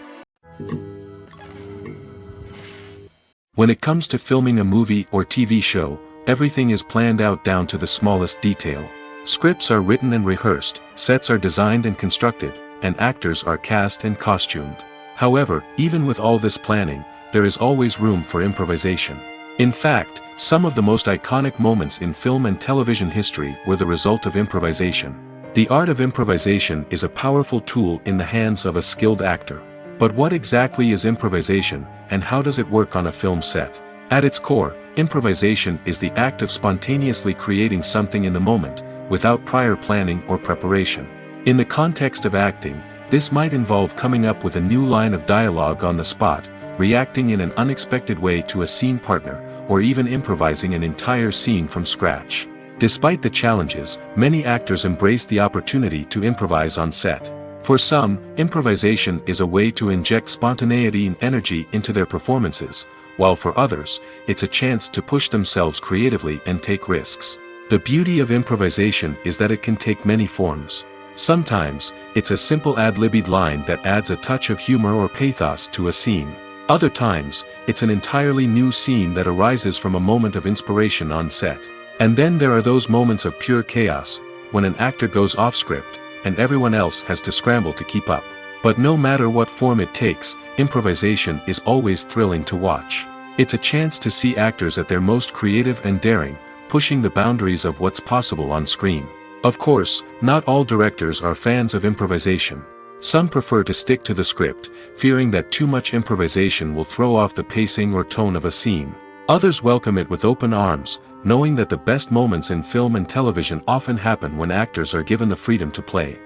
When it comes to filming a movie or TV show, everything is planned out down to the smallest detail. Scripts are written and rehearsed, sets are designed and constructed, and actors are cast and costumed. However, even with all this planning, there is always room for improvisation. In fact, some of the most iconic moments in film and television history were the result of improvisation. The art of improvisation is a powerful tool in the hands of a skilled actor. But what exactly is improvisation, and how does it work on a film set? At its core, improvisation is the act of spontaneously creating something in the moment, without prior planning or preparation. In the context of acting, this might involve coming up with a new line of dialogue on the spot, reacting in an unexpected way to a scene partner, or even improvising an entire scene from scratch. Despite the challenges, many actors embrace the opportunity to improvise on set. For some, improvisation is a way to inject spontaneity and energy into their performances, while for others, it's a chance to push themselves creatively and take risks. The beauty of improvisation is that it can take many forms. Sometimes, it's a simple ad-libbed line that adds a touch of humor or pathos to a scene. Other times, it's an entirely new scene that arises from a moment of inspiration on set. And then there are those moments of pure chaos, when an actor goes off script, and everyone else has to scramble to keep up. But no matter what form it takes, improvisation is always thrilling to watch. It's a chance to see actors at their most creative and daring, pushing the boundaries of what's possible on screen. Of course, not all directors are fans of improvisation. Some prefer to stick to the script, fearing that too much improvisation will throw off the pacing or tone of a scene. Others welcome it with open arms, knowing that the best moments in film and television often happen when actors are given the freedom to play.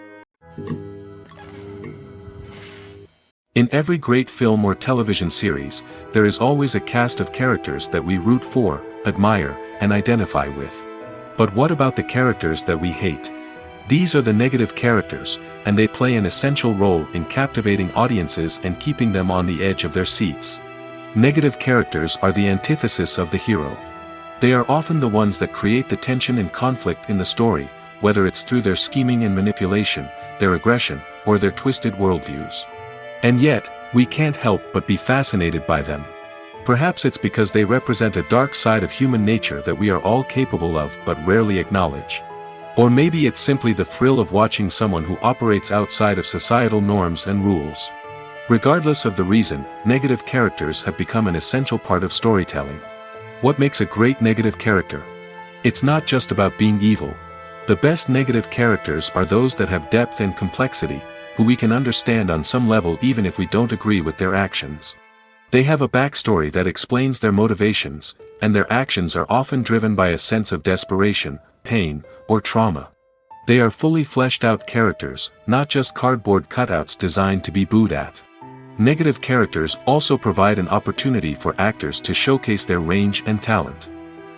In every great film or television series, there is always a cast of characters that we root for, admire, and identify with. But what about the characters that we hate? These are the negative characters, and they play an essential role in captivating audiences and keeping them on the edge of their seats. Negative characters are the antithesis of the hero. They are often the ones that create the tension and conflict in the story, whether it's through their scheming and manipulation, their aggression, or their twisted worldviews. And yet, we can't help but be fascinated by them. Perhaps it's because they represent a dark side of human nature that we are all capable of but rarely acknowledge. Or maybe it's simply the thrill of watching someone who operates outside of societal norms and rules. Regardless of the reason, negative characters have become an essential part of storytelling. What makes a great negative character? It's not just about being evil. The best negative characters are those that have depth and complexity, who we can understand on some level even if we don't agree with their actions. They have a backstory that explains their motivations, and their actions are often driven by a sense of desperation, pain, or trauma. They are fully fleshed out characters, not just cardboard cutouts designed to be booed at. Negative characters also provide an opportunity for actors to showcase their range and talent.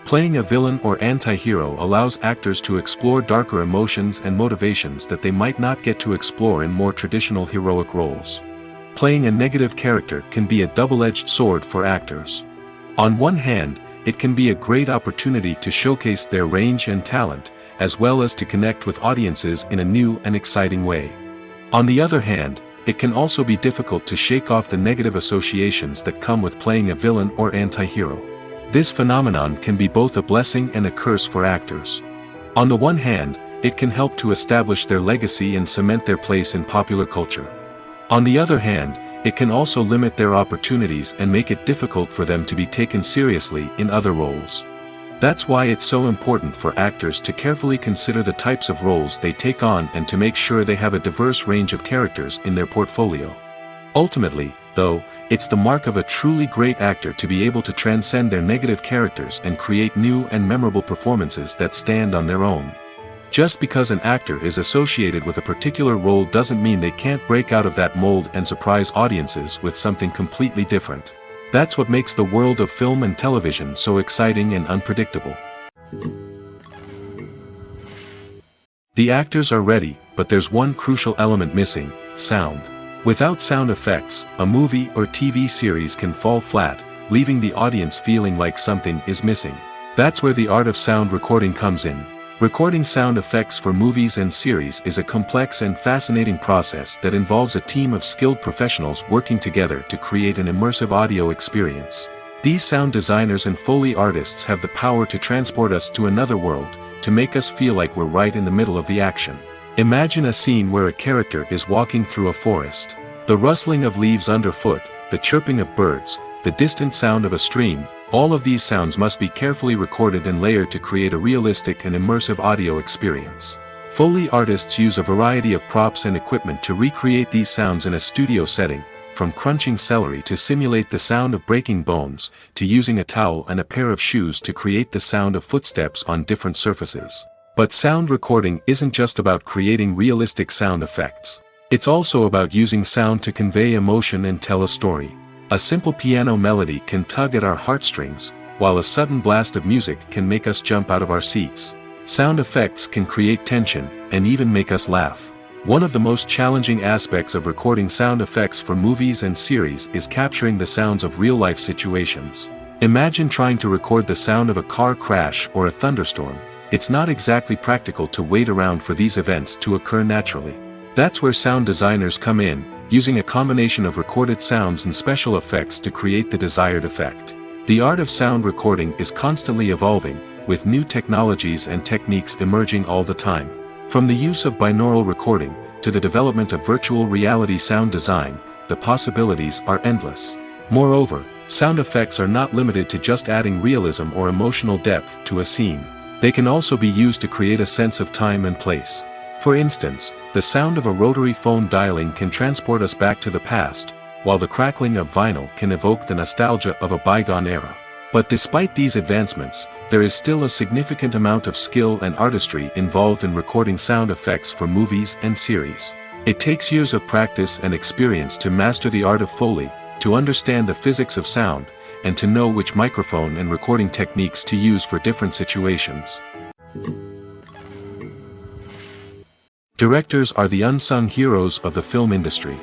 Playing a villain or anti-hero allows actors to explore darker emotions and motivations that they might not get to explore in more traditional heroic roles. Playing a negative character can be a double-edged sword for actors. On one hand, it can be a great opportunity to showcase their range and talent, as well as to connect with audiences in a new and exciting way. On the other hand, it can also be difficult to shake off the negative associations that come with playing a villain or anti-hero. This phenomenon can be both a blessing and a curse for actors. On the one hand, it can help to establish their legacy and cement their place in popular culture. On the other hand, it can also limit their opportunities and make it difficult for them to be taken seriously in other roles. That's why it's so important for actors to carefully consider the types of roles they take on and to make sure they have a diverse range of characters in their portfolio. Ultimately, though, it's the mark of a truly great actor to be able to transcend their negative characters and create new and memorable performances that stand on their own. Just because an actor is associated with a particular role doesn't mean they can't break out of that mold and surprise audiences with something completely different. That's what makes the world of film and television so exciting and unpredictable. The actors are ready, but there's one crucial element missing: sound. Without sound effects, a movie or TV series can fall flat, leaving the audience feeling like something is missing. That's where the art of sound recording comes in. Recording sound effects for movies and series is a complex and fascinating process that involves a team of skilled professionals working together to create an immersive audio experience. These sound designers and Foley artists have the power to transport us to another world, to make us feel like we're right in the middle of the action. Imagine a scene where a character is walking through a forest. The rustling of leaves underfoot, the chirping of birds, the distant sound of a stream, all of these sounds must be carefully recorded and layered to create a realistic and immersive audio experience. Foley artists use a variety of props and equipment to recreate these sounds in a studio setting, from crunching celery to simulate the sound of breaking bones, to using a towel and a pair of shoes to create the sound of footsteps on different surfaces. But sound recording isn't just about creating realistic sound effects. It's also about using sound to convey emotion and tell a story. A simple piano melody can tug at our heartstrings, while a sudden blast of music can make us jump out of our seats. Sound effects can create tension, and even make us laugh. One of the most challenging aspects of recording sound effects for movies and series is capturing the sounds of real-life situations. Imagine trying to record the sound of a car crash or a thunderstorm. It's not exactly practical to wait around for these events to occur naturally. That's where sound designers come in, using a combination of recorded sounds and special effects to create the desired effect. The art of sound recording is constantly evolving, with new technologies and techniques emerging all the time. From the use of binaural recording, to the development of virtual reality sound design, the possibilities are endless. Moreover, sound effects are not limited to just adding realism or emotional depth to a scene. They can also be used to create a sense of time and place. For instance, the sound of a rotary phone dialing can transport us back to the past, while the crackling of vinyl can evoke the nostalgia of a bygone era. But despite these advancements, there is still a significant amount of skill and artistry involved in recording sound effects for movies and series. It takes years of practice and experience to master the art of Foley, to understand the physics of sound, and to know which microphone and recording techniques to use for different situations. Directors are the unsung heroes of the film industry.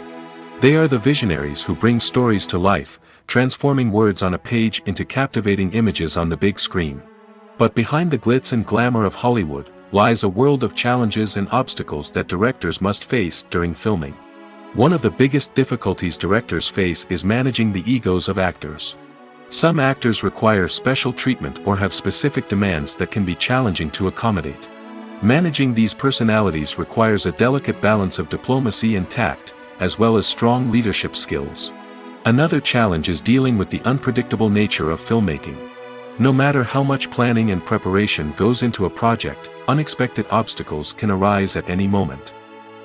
They are the visionaries who bring stories to life, transforming words on a page into captivating images on the big screen. But behind the glitz and glamour of Hollywood, lies a world of challenges and obstacles that directors must face during filming. One of the biggest difficulties directors face is managing the egos of actors. Some actors require special treatment or have specific demands that can be challenging to accommodate. Managing these personalities requires a delicate balance of diplomacy and tact, as well as strong leadership skills. Another challenge is dealing with the unpredictable nature of filmmaking. No matter how much planning and preparation goes into a project, unexpected obstacles can arise at any moment.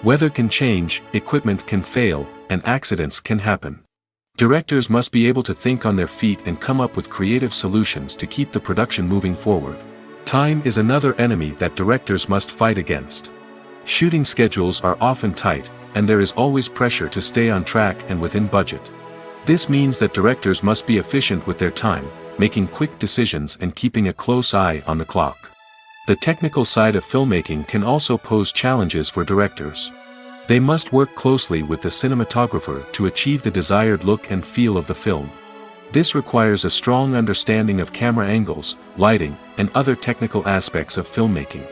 Weather can change, equipment can fail, and accidents can happen. Directors must be able to think on their feet and come up with creative solutions to keep the production moving forward. Time is another enemy that directors must fight against. Shooting schedules are often tight, and there is always pressure to stay on track and within budget. This means that directors must be efficient with their time, making quick decisions and keeping a close eye on the clock. The technical side of filmmaking can also pose challenges for directors. They must work closely with the cinematographer to achieve the desired look and feel of the film. This requires a strong understanding of camera angles, lighting, and other technical aspects of filmmaking.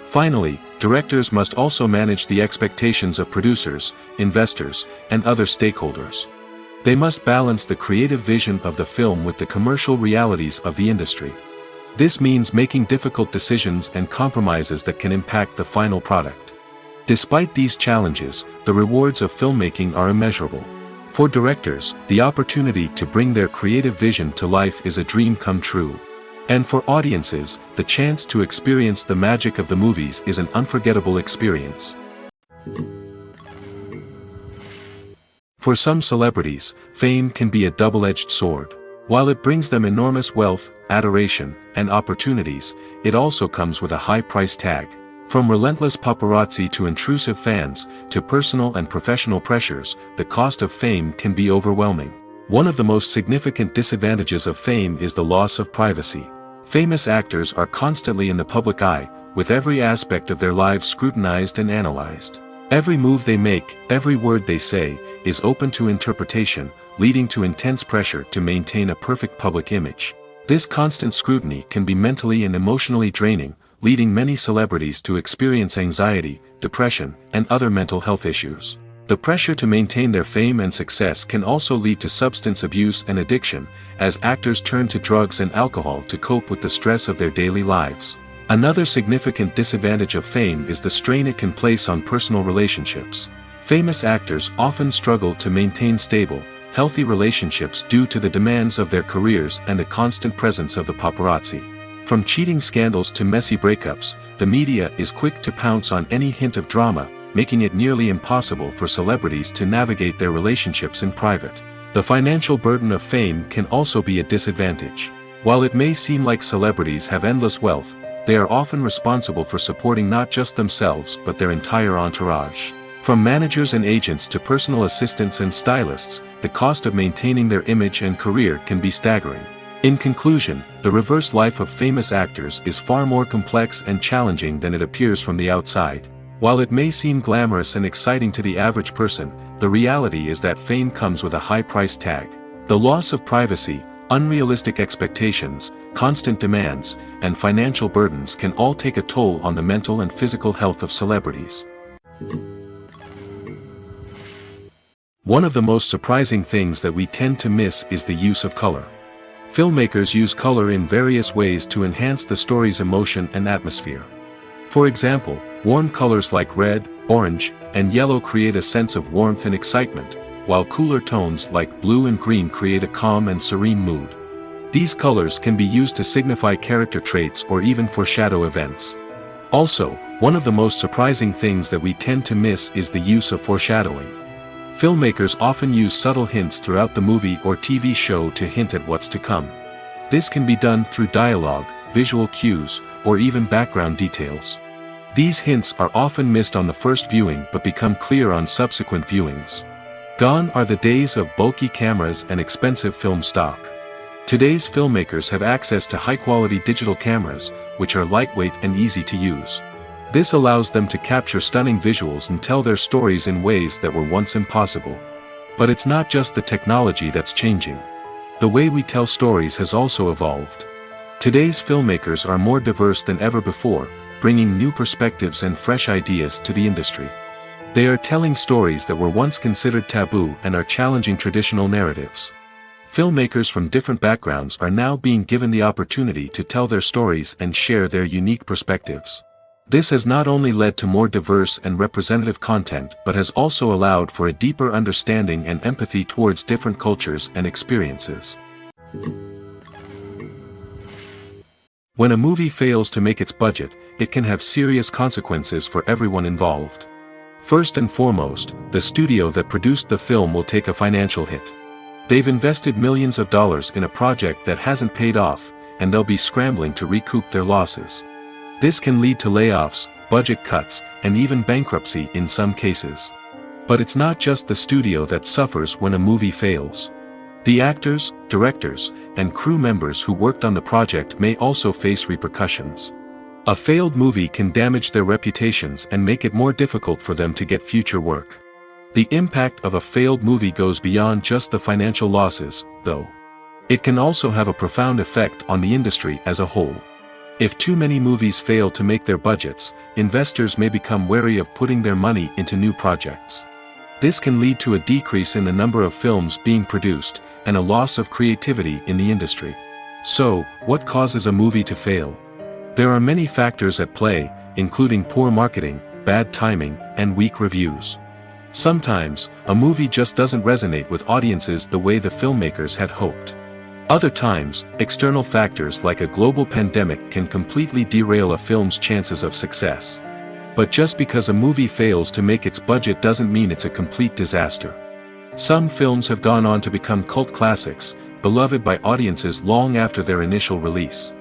Finally, directors must also manage the expectations of producers, investors, and other stakeholders. They must balance the creative vision of the film with the commercial realities of the industry. This means making difficult decisions and compromises that can impact the final product. Despite these challenges, the rewards of filmmaking are immeasurable. For directors, the opportunity to bring their creative vision to life is a dream come true. And for audiences, the chance to experience the magic of the movies is an unforgettable experience. For some celebrities, fame can be a double-edged sword. While it brings them enormous wealth, adoration, and opportunities, it also comes with a high price tag. From relentless paparazzi to intrusive fans, to personal and professional pressures, the cost of fame can be overwhelming. One of the most significant disadvantages of fame is the loss of privacy. Famous actors are constantly in the public eye, with every aspect of their lives scrutinized and analyzed. Every move they make, every word they say, is open to interpretation, leading to intense pressure to maintain a perfect public image. This constant scrutiny can be mentally and emotionally draining, leading many celebrities to experience anxiety, depression, and other mental health issues. The pressure to maintain their fame and success can also lead to substance abuse and addiction, as actors turn to drugs and alcohol to cope with the stress of their daily lives. Another significant disadvantage of fame is the strain it can place on personal relationships. Famous actors often struggle to maintain stable, healthy relationships due to the demands of their careers and the constant presence of the paparazzi. From cheating scandals to messy breakups, the media is quick to pounce on any hint of drama, making it nearly impossible for celebrities to navigate their relationships in private. The financial burden of fame can also be a disadvantage. While it may seem like celebrities have endless wealth, they are often responsible for supporting not just themselves but their entire entourage. From managers and agents to personal assistants and stylists, the cost of maintaining their image and career can be staggering. In conclusion, the reverse life of famous actors is far more complex and challenging than it appears from the outside. While it may seem glamorous and exciting to the average person, the reality is that fame comes with a high price tag. The loss of privacy, unrealistic expectations, constant demands, and financial burdens can all take a toll on the mental and physical health of celebrities. One of the most surprising things that we tend to miss is the use of color. Filmmakers use color in various ways to enhance the story's emotion and atmosphere. For example, warm colors like red, orange, and yellow create a sense of warmth and excitement, while cooler tones like blue and green create a calm and serene mood. These colors can be used to signify character traits or even foreshadow events. Also, one of the most surprising things that we tend to miss is the use of foreshadowing. Filmmakers often use subtle hints throughout the movie or TV show to hint at what's to come. This can be done through dialogue, visual cues, or even background details. These hints are often missed on the first viewing but become clear on subsequent viewings. Gone are the days of bulky cameras and expensive film stock. Today's filmmakers have access to high-quality digital cameras, which are lightweight and easy to use. This allows them to capture stunning visuals and tell their stories in ways that were once impossible. But it's not just the technology that's changing. The way we tell stories has also evolved. Today's filmmakers are more diverse than ever before, bringing new perspectives and fresh ideas to the industry. They are telling stories that were once considered taboo and are challenging traditional narratives. Filmmakers from different backgrounds are now being given the opportunity to tell their stories and share their unique perspectives. This has not only led to more diverse and representative content but has also allowed for a deeper understanding and empathy towards different cultures and experiences. When a movie fails to make its budget, it can have serious consequences for everyone involved. First and foremost, the studio that produced the film will take a financial hit. They've invested millions of dollars in a project that hasn't paid off, and they'll be scrambling to recoup their losses. This can lead to layoffs, budget cuts, and even bankruptcy in some cases. But it's not just the studio that suffers when a movie fails. The actors, directors, and crew members who worked on the project may also face repercussions. A failed movie can damage their reputations and make it more difficult for them to get future work. The impact of a failed movie goes beyond just the financial losses, though. It can also have a profound effect on the industry as a whole. If too many movies fail to make their budgets, investors may become wary of putting their money into new projects. This can lead to a decrease in the number of films being produced, and a loss of creativity in the industry. So, what causes a movie to fail? There are many factors at play, including poor marketing, bad timing, and weak reviews. Sometimes, a movie just doesn't resonate with audiences the way the filmmakers had hoped. Other times, external factors like a global pandemic can completely derail a film's chances of success. But just because a movie fails to make its budget doesn't mean it's a complete disaster. Some films have gone on to become cult classics, beloved by audiences long after their initial release.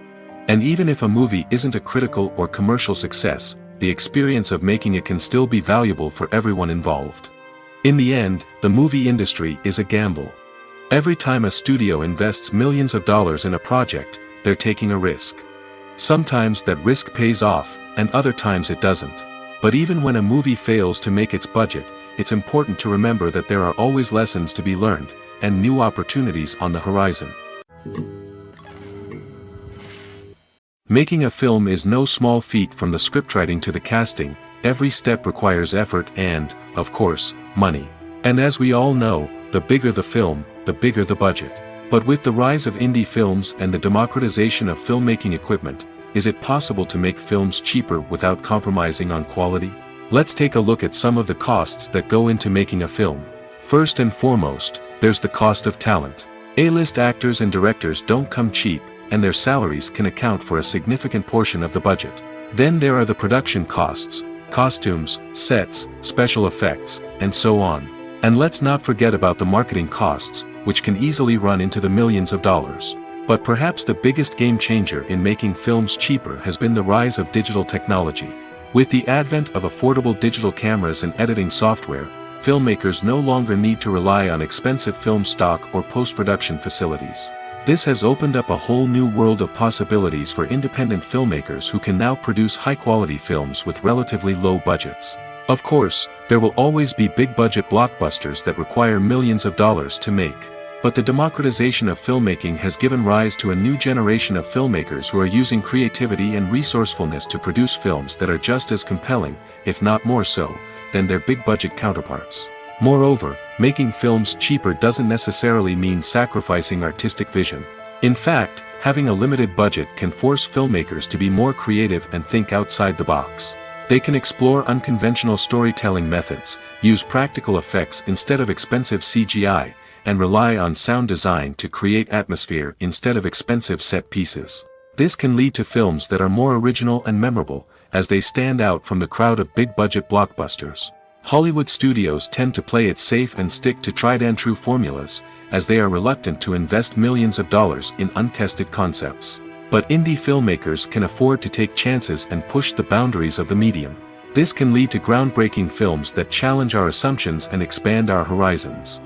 And even if a movie isn't a critical or commercial success, the experience of making it can still be valuable for everyone involved. In the end, the movie industry is a gamble. Every time a studio invests millions of dollars in a project, they're taking a risk. Sometimes that risk pays off, and other times it doesn't. But even when a movie fails to make its budget, it's important to remember that there are always lessons to be learned, and new opportunities on the horizon. Making a film is no small feat. From the scriptwriting to the casting, every step requires effort and, of course, money. And as we all know, the bigger the film, the bigger the budget. But with the rise of indie films and the democratization of filmmaking equipment, is it possible to make films cheaper without compromising on quality? Let's take a look at some of the costs that go into making a film. First and foremost, there's the cost of talent. A-list actors and directors don't come cheap, and their salaries can account for a significant portion of the budget. Then there are the production costs, costumes, sets, special effects, and so on. And let's not forget about the marketing costs, which can easily run into the millions of dollars. But perhaps the biggest game changer in making films cheaper has been the rise of digital technology. With the advent of affordable digital cameras and editing software, filmmakers no longer need to rely on expensive film stock or post-production facilities. This has opened up a whole new world of possibilities for independent filmmakers who can now produce high-quality films with relatively low budgets. Of course, there will always be big-budget blockbusters that require millions of dollars to make. But the democratization of filmmaking has given rise to a new generation of filmmakers who are using creativity and resourcefulness to produce films that are just as compelling, if not more so, than their big-budget counterparts. Moreover, making films cheaper doesn't necessarily mean sacrificing artistic vision. In fact, having a limited budget can force filmmakers to be more creative and think outside the box. They can explore unconventional storytelling methods, use practical effects instead of expensive CGI, and rely on sound design to create atmosphere instead of expensive set pieces. This can lead to films that are more original and memorable, as they stand out from the crowd of big-budget blockbusters. Hollywood studios tend to play it safe and stick to tried-and-true formulas, as they are reluctant to invest millions of dollars in untested concepts. But indie filmmakers can afford to take chances and push the boundaries of the medium. This can lead to groundbreaking films that challenge our assumptions and expand our horizons.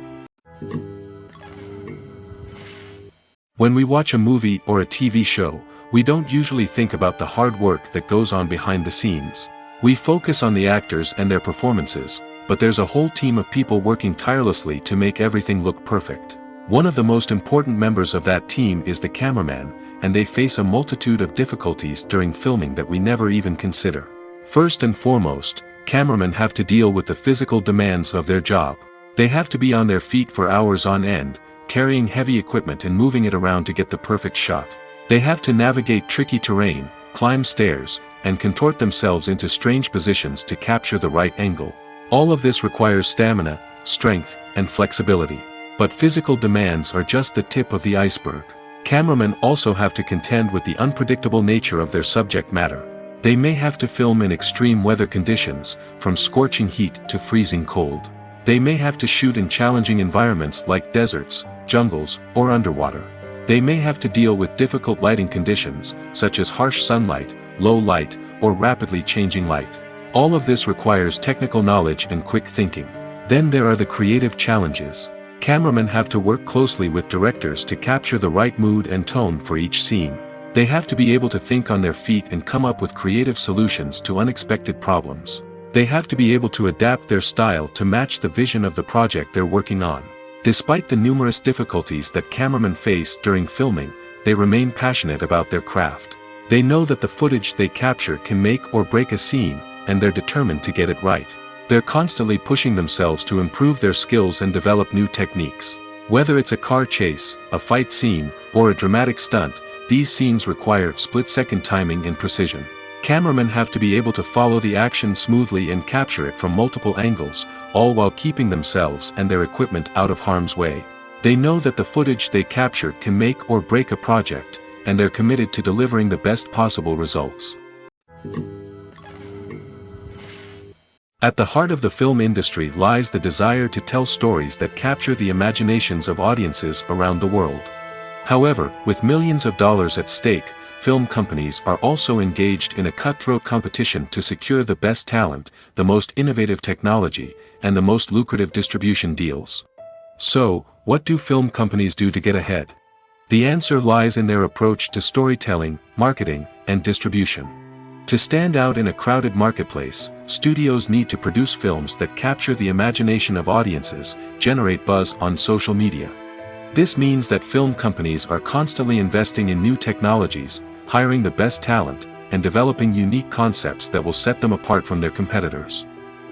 When we watch a movie or a TV show, we don't usually think about the hard work that goes on behind the scenes. We focus on the actors and their performances, but there's a whole team of people working tirelessly to make everything look perfect. One of the most important members of that team is the cameraman, and they face a multitude of difficulties during filming that we never even consider. First and foremost, cameramen have to deal with the physical demands of their job. They have to be on their feet for hours on end, carrying heavy equipment and moving it around to get the perfect shot. They have to navigate tricky terrain, climb stairs, and contort themselves into strange positions to capture the right angle. All of this requires stamina, strength, and flexibility. But physical demands are just the tip of the iceberg. Cameramen also have to contend with the unpredictable nature of their subject matter. They may have to film in extreme weather conditions, from scorching heat to freezing cold. They may have to shoot in challenging environments like deserts, jungles, or underwater. They may have to deal with difficult lighting conditions, such as harsh sunlight, low light, or rapidly changing light. All of this requires technical knowledge and quick thinking. Then there are the creative challenges. Cameramen have to work closely with directors to capture the right mood and tone for each scene. They have to be able to think on their feet and come up with creative solutions to unexpected problems. They have to be able to adapt their style to match the vision of the project they're working on. Despite the numerous difficulties that cameramen face during filming, they remain passionate about their craft. They know that the footage they capture can make or break a scene, and they're determined to get it right. They're constantly pushing themselves to improve their skills and develop new techniques. Whether it's a car chase, a fight scene, or a dramatic stunt, these scenes require split-second timing and precision. Cameramen have to be able to follow the action smoothly and capture it from multiple angles, all while keeping themselves and their equipment out of harm's way. They know that the footage they capture can make or break a project, and they're committed to delivering the best possible results. At the heart of the film industry lies the desire to tell stories that capture the imaginations of audiences around the world. However, with millions of dollars at stake, film companies are also engaged in a cutthroat competition to secure the best talent, the most innovative technology, and the most lucrative distribution deals. So, what do film companies do to get ahead? The answer lies in their approach to storytelling, marketing, and distribution. To stand out in a crowded marketplace, studios need to produce films that capture the imagination of audiences, generate buzz on social media. This means that film companies are constantly investing in new technologies, hiring the best talent, and developing unique concepts that will set them apart from their competitors.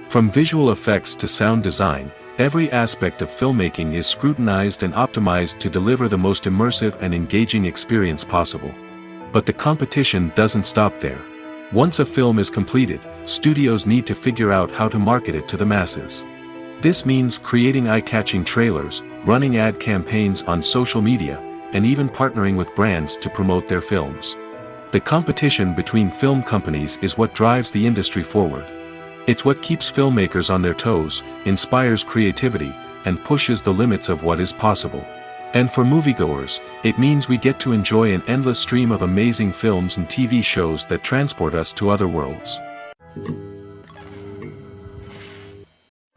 From visual effects to sound design, every aspect of filmmaking is scrutinized and optimized to deliver the most immersive and engaging experience possible. But the competition doesn't stop there. Once a film is completed, studios need to figure out how to market it to the masses. This means creating eye-catching trailers, running ad campaigns on social media, and even partnering with brands to promote their films. The competition between film companies is what drives the industry forward. It's what keeps filmmakers on their toes, inspires creativity, and pushes the limits of what is possible. And for moviegoers, it means we get to enjoy an endless stream of amazing films and TV shows that transport us to other worlds.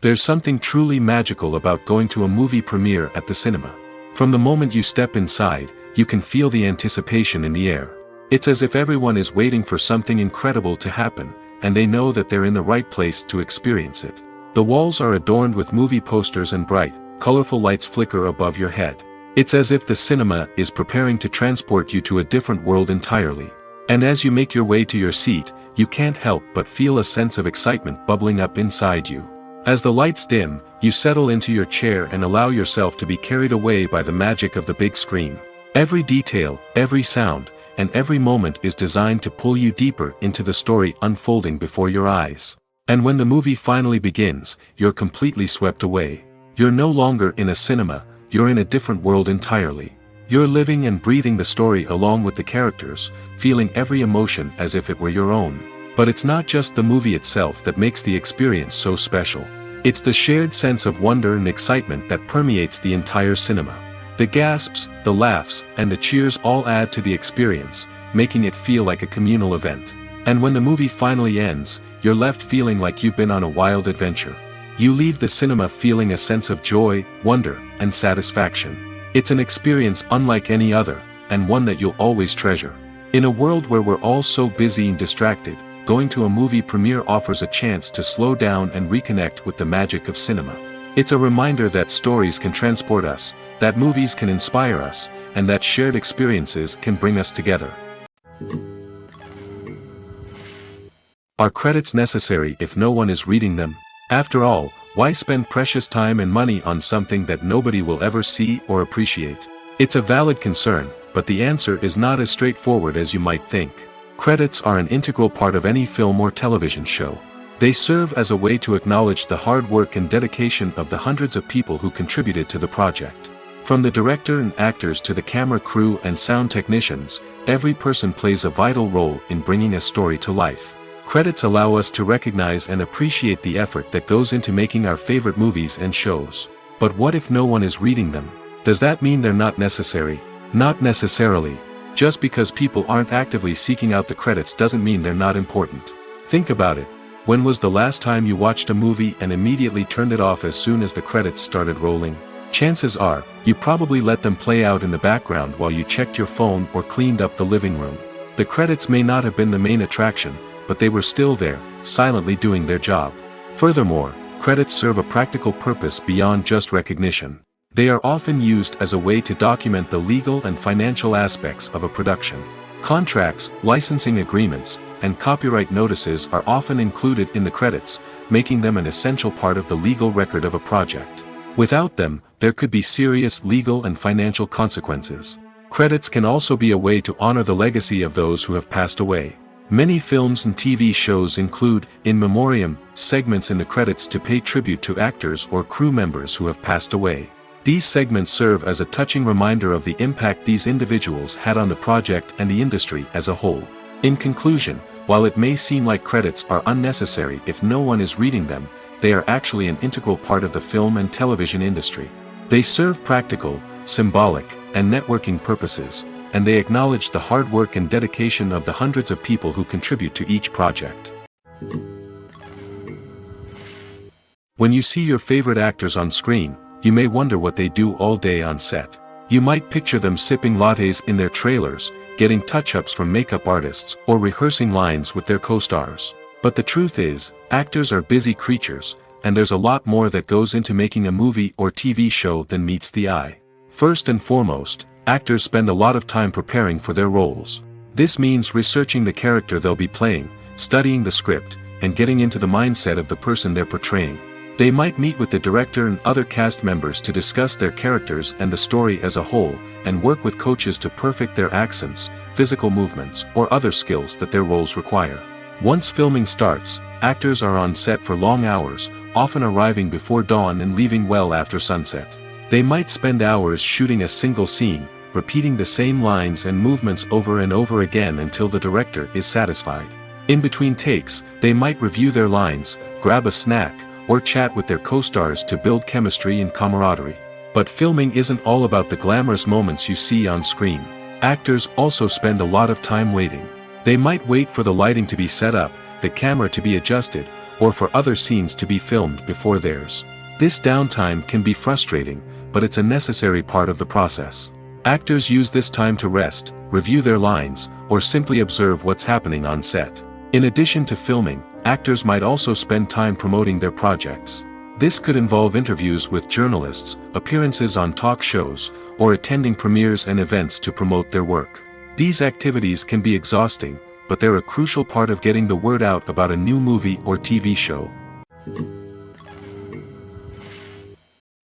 There's something truly magical about going to a movie premiere at the cinema. From the moment you step inside, you can feel the anticipation in the air. It's as if everyone is waiting for something incredible to happen, and they know that they're in the right place to experience it. The walls are adorned with movie posters and bright, colorful lights flicker above your head. It's as if the cinema is preparing to transport you to a different world entirely. And as you make your way to your seat, you can't help but feel a sense of excitement bubbling up inside you. As the lights dim, you settle into your chair and allow yourself to be carried away by the magic of the big screen. Every detail, every sound, and every moment is designed to pull you deeper into the story unfolding before your eyes. And when the movie finally begins, you're completely swept away. You're no longer in a cinema, you're in a different world entirely. You're living and breathing the story along with the characters, feeling every emotion as if it were your own. But it's not just the movie itself that makes the experience so special. It's the shared sense of wonder and excitement that permeates the entire cinema. The gasps, the laughs, and the cheers all add to the experience, making it feel like a communal event. And when the movie finally ends, you're left feeling like you've been on a wild adventure. You leave the cinema feeling a sense of joy, wonder, and satisfaction. It's an experience unlike any other, and one that you'll always treasure. In a world where we're all so busy and distracted, going to a movie premiere offers a chance to slow down and reconnect with the magic of cinema. It's a reminder that stories can transport us, that movies can inspire us, and that shared experiences can bring us together. Are credits necessary if no one is reading them? After all, why spend precious time and money on something that nobody will ever see or appreciate? It's a valid concern, but the answer is not as straightforward as you might think. Credits are an integral part of any film or television show. They serve as a way to acknowledge the hard work and dedication of the hundreds of people who contributed to the project. From the director and actors to the camera crew and sound technicians, every person plays a vital role in bringing a story to life. Credits allow us to recognize and appreciate the effort that goes into making our favorite movies and shows. But what if no one is reading them? Does that mean they're not necessary? Not necessarily. Just because people aren't actively seeking out the credits doesn't mean they're not important. Think about it. When was the last time you watched a movie and immediately turned it off as soon as the credits started rolling? Chances are, you probably let them play out in the background while you checked your phone or cleaned up the living room. The credits may not have been the main attraction, but they were still there, silently doing their job. Furthermore, credits serve a practical purpose beyond just recognition. They are often used as a way to document the legal and financial aspects of a production. Contracts, licensing agreements, and copyright notices are often included in the credits, making them an essential part of the legal record of a project. Without them, there could be serious legal and financial consequences. Credits can also be a way to honor the legacy of those who have passed away. Many films and TV shows include, in memoriam, segments in the credits to pay tribute to actors or crew members who have passed away. These segments serve as a touching reminder of the impact these individuals had on the project and the industry as a whole. In conclusion, while it may seem like credits are unnecessary if no one is reading them, they are actually an integral part of the film and television industry. They serve practical, symbolic, and networking purposes, and they acknowledge the hard work and dedication of the hundreds of people who contribute to each project. When you see your favorite actors on screen, you may wonder what they do all day on set. You might picture them sipping lattes in their trailers, getting touch-ups from makeup artists, or rehearsing lines with their co-stars. But the truth is, actors are busy creatures, and there's a lot more that goes into making a movie or TV show than meets the eye. First and foremost, actors spend a lot of time preparing for their roles. This means researching the character they'll be playing, studying the script, and getting into the mindset of the person they're portraying. They might meet with the director and other cast members to discuss their characters and the story as a whole, and work with coaches to perfect their accents, physical movements, or other skills that their roles require. Once filming starts, actors are on set for long hours, often arriving before dawn and leaving well after sunset. They might spend hours shooting a single scene, repeating the same lines and movements over and over again until the director is satisfied. In between takes, they might review their lines, grab a snack, or chat with their co-stars to build chemistry and camaraderie. But filming isn't all about the glamorous moments you see on screen. Actors also spend a lot of time waiting. They might wait for the lighting to be set up, the camera to be adjusted, or for other scenes to be filmed before theirs. This downtime can be frustrating, but it's a necessary part of the process. Actors use this time to rest, review their lines, or simply observe what's happening on set. In addition to filming, actors might also spend time promoting their projects. This could involve interviews with journalists, appearances on talk shows, or attending premieres and events to promote their work. These activities can be exhausting, but they're a crucial part of getting the word out about a new movie or TV show.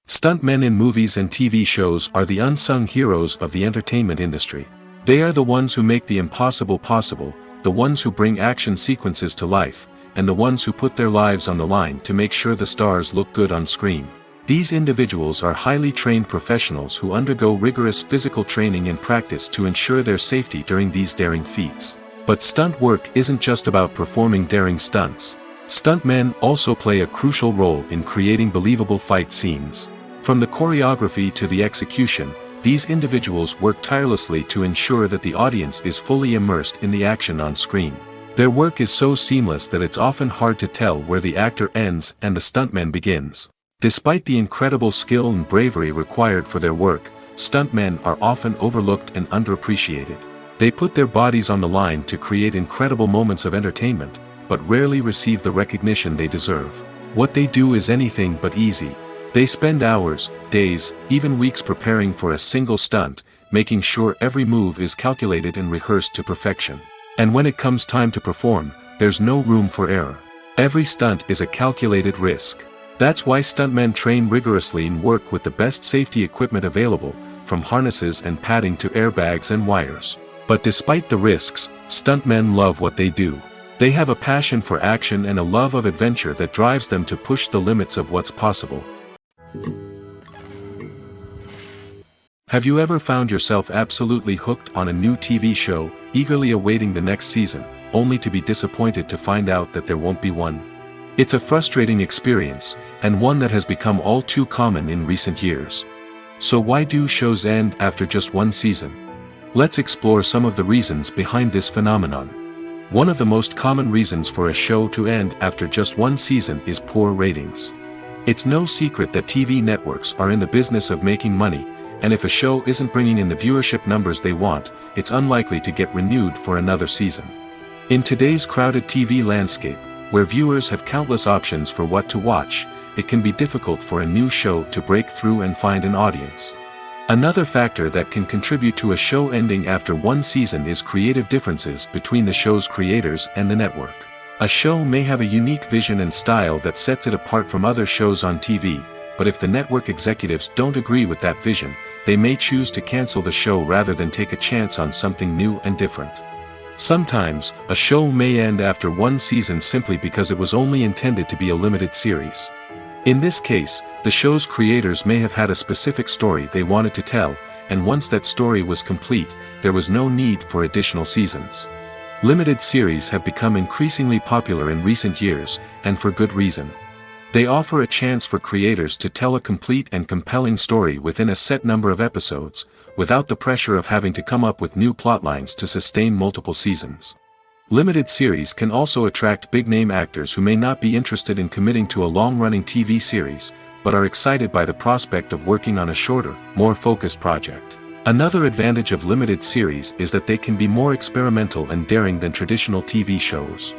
Stuntmen in movies and TV shows are the unsung heroes of the entertainment industry. They are the ones who make the impossible possible, the ones who bring action sequences to life, and the ones who put their lives on the line to make sure the stars look good on screen. These individuals are highly trained professionals who undergo rigorous physical training and practice to ensure their safety during these daring feats. But stunt work isn't just about performing daring stunts. Stuntmen also play a crucial role in creating believable fight scenes. From the choreography to the execution, these individuals work tirelessly to ensure that the audience is fully immersed in the action on screen. Their work is so seamless that it's often hard to tell where the actor ends and the stuntman begins. Despite the incredible skill and bravery required for their work, stuntmen are often overlooked and underappreciated. They put their bodies on the line to create incredible moments of entertainment, but rarely receive the recognition they deserve. What they do is anything but easy. They spend hours, days, even weeks preparing for a single stunt, making sure every move is calculated and rehearsed to perfection. And when it comes time to perform, there's no room for error. Every stunt is a calculated risk. That's why stuntmen train rigorously and work with the best safety equipment available, from harnesses and padding to airbags and wires. But despite the risks, stuntmen love what they do. They have a passion for action and a love of adventure that drives them to push the limits of what's possible. Have you ever found yourself absolutely hooked on a new TV show, eagerly awaiting the next season, only to be disappointed to find out that there won't be one? It's a frustrating experience, and one that has become all too common in recent years. So why do shows end after just one season? Let's explore some of the reasons behind this phenomenon. One of the most common reasons for a show to end after just one season is poor ratings. It's no secret that TV networks are in the business of making money, and if a show isn't bringing in the viewership numbers they want, it's unlikely to get renewed for another season. In today's crowded TV landscape, where viewers have countless options for what to watch, it can be difficult for a new show to break through and find an audience. Another factor that can contribute to a show ending after one season is creative differences between the show's creators and the network. A show may have a unique vision and style that sets it apart from other shows on TV, but if the network executives don't agree with that vision, they may choose to cancel the show rather than take a chance on something new and different. Sometimes, a show may end after one season simply because it was only intended to be a limited series. In this case, the show's creators may have had a specific story they wanted to tell, and once that story was complete, there was no need for additional seasons. Limited series have become increasingly popular in recent years, and for good reason. They offer a chance for creators to tell a complete and compelling story within a set number of episodes, without the pressure of having to come up with new plotlines to sustain multiple seasons. Limited series can also attract big-name actors who may not be interested in committing to a long-running TV series, but are excited by the prospect of working on a shorter, more focused project. Another advantage of limited series is that they can be more experimental and daring than traditional TV shows.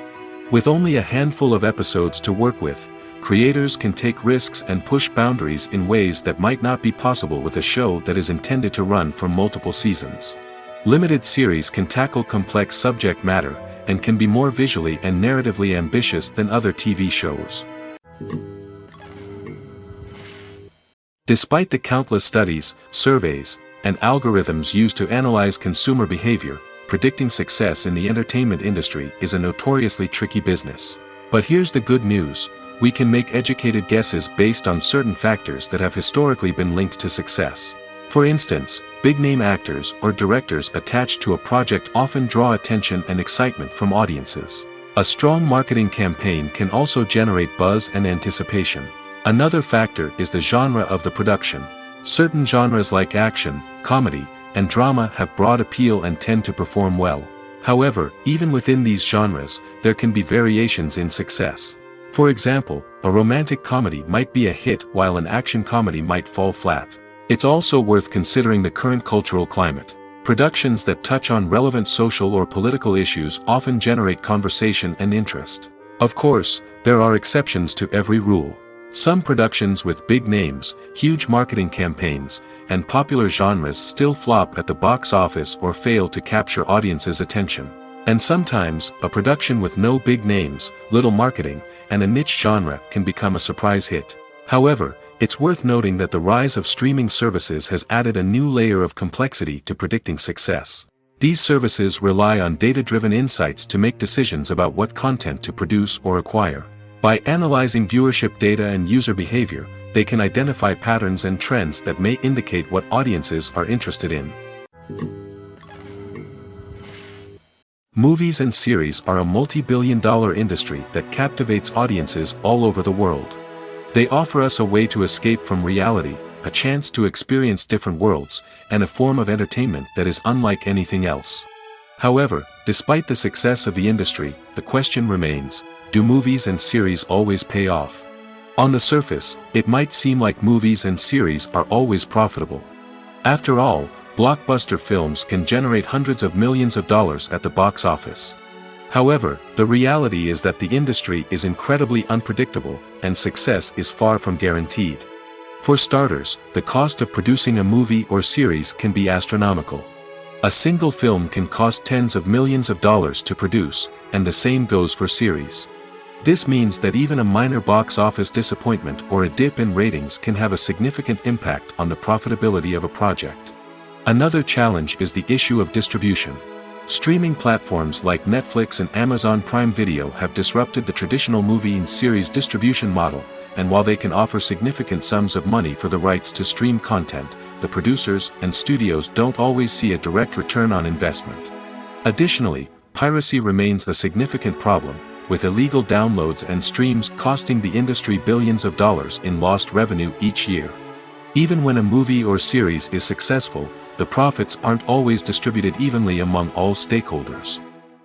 With only a handful of episodes to work with, creators can take risks and push boundaries in ways that might not be possible with a show that is intended to run for multiple seasons. Limited series can tackle complex subject matter, and can be more visually and narratively ambitious than other TV shows. Despite the countless studies, surveys, and algorithms used to analyze consumer behavior, predicting success in the entertainment industry is a notoriously tricky business. But here's the good news: we can make educated guesses based on certain factors that have historically been linked to success. For instance, big-name actors or directors attached to a project often draw attention and excitement from audiences. A strong marketing campaign can also generate buzz and anticipation. Another factor is the genre of the production. Certain genres like action, comedy, and drama have broad appeal and tend to perform well. However, even within these genres, there can be variations in success. For example, a romantic comedy might be a hit while an action comedy might fall flat. It's also worth considering the current cultural climate. Productions that touch on relevant social or political issues often generate conversation and interest. Of course, there are exceptions to every rule. Some productions with big names, huge marketing campaigns, and popular genres still flop at the box office or fail to capture audiences' attention. And sometimes, a production with no big names, little marketing, and a niche genre can become a surprise hit. However, it's worth noting that the rise of streaming services has added a new layer of complexity to predicting success. These services rely on data-driven insights to make decisions about what content to produce or acquire. By analyzing viewership data and user behavior, they can identify patterns and trends that may indicate what audiences are interested in. Movies and series are a multi-billion-dollar industry that captivates audiences all over the world. They offer us a way to escape from reality, a chance to experience different worlds, and a form of entertainment that is unlike anything else. However, despite the success of the industry, the question remains: do movies and series always pay off? On the surface, it might seem like movies and series are always profitable. After all, blockbuster films can generate hundreds of millions of dollars at the box office. However, the reality is that the industry is incredibly unpredictable, and success is far from guaranteed. For starters, the cost of producing a movie or series can be astronomical. A single film can cost tens of millions of dollars to produce, and the same goes for series. This means that even a minor box office disappointment or a dip in ratings can have a significant impact on the profitability of a project. Another challenge is the issue of distribution. Streaming platforms like Netflix and Amazon Prime Video have disrupted the traditional movie and series distribution model, and while they can offer significant sums of money for the rights to stream content, the producers and studios don't always see a direct return on investment. Additionally, piracy remains a significant problem, with illegal downloads and streams costing the industry billions of dollars in lost revenue each year. Even when a movie or series is successful, the profits aren't always distributed evenly among all stakeholders.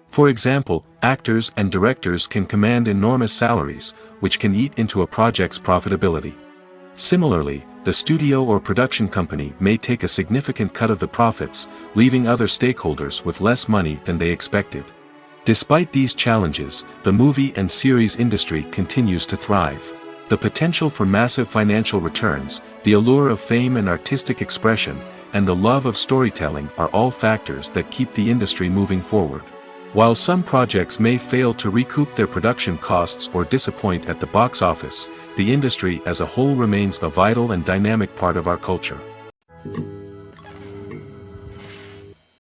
For example, actors and directors can command enormous salaries, which can eat into a project's profitability. Similarly, the studio or production company may take a significant cut of the profits, leaving other stakeholders with less money than they expected. Despite these challenges, the movie and series industry continues to thrive. The potential for massive financial returns, the allure of fame and artistic expression, and the love of storytelling are all factors that keep the industry moving forward. While some projects may fail to recoup their production costs or disappoint at the box office, the industry as a whole remains a vital and dynamic part of our culture.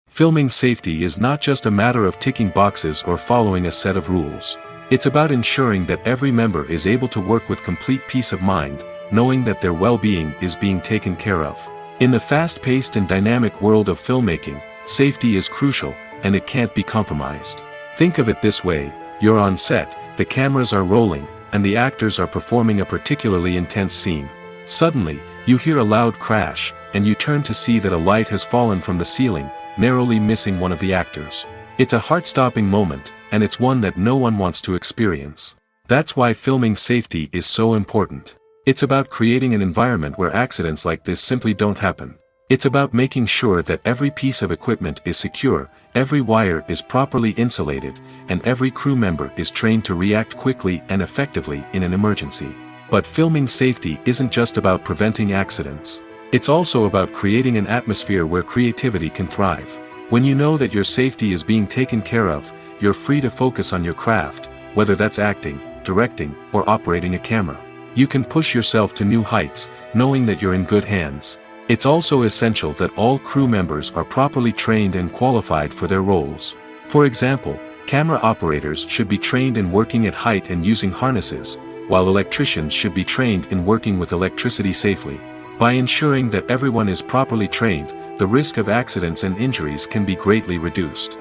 Filming safety is not just a matter of ticking boxes or following a set of rules. It's about ensuring that every member is able to work with complete peace of mind, knowing that their well-being is being taken care of. In the fast-paced and dynamic world of filmmaking, safety is crucial, and it can't be compromised. Think of it this way: you're on set, the cameras are rolling, and the actors are performing a particularly intense scene. Suddenly, you hear a loud crash, and you turn to see that a light has fallen from the ceiling, narrowly missing one of the actors. It's a heart-stopping moment, and it's one that no one wants to experience. That's why filming safety is so important. It's about creating an environment where accidents like this simply don't happen. It's about making sure that every piece of equipment is secure, every wire is properly insulated, and every crew member is trained to react quickly and effectively in an emergency. But filming safety isn't just about preventing accidents. It's also about creating an atmosphere where creativity can thrive. When you know that your safety is being taken care of, you're free to focus on your craft, whether that's acting, directing, or operating a camera. You can push yourself to new heights, knowing that you're in good hands. It's also essential that all crew members are properly trained and qualified for their roles. For example, camera operators should be trained in working at height and using harnesses, while electricians should be trained in working with electricity safely. By ensuring that everyone is properly trained, the risk of accidents and injuries can be greatly reduced.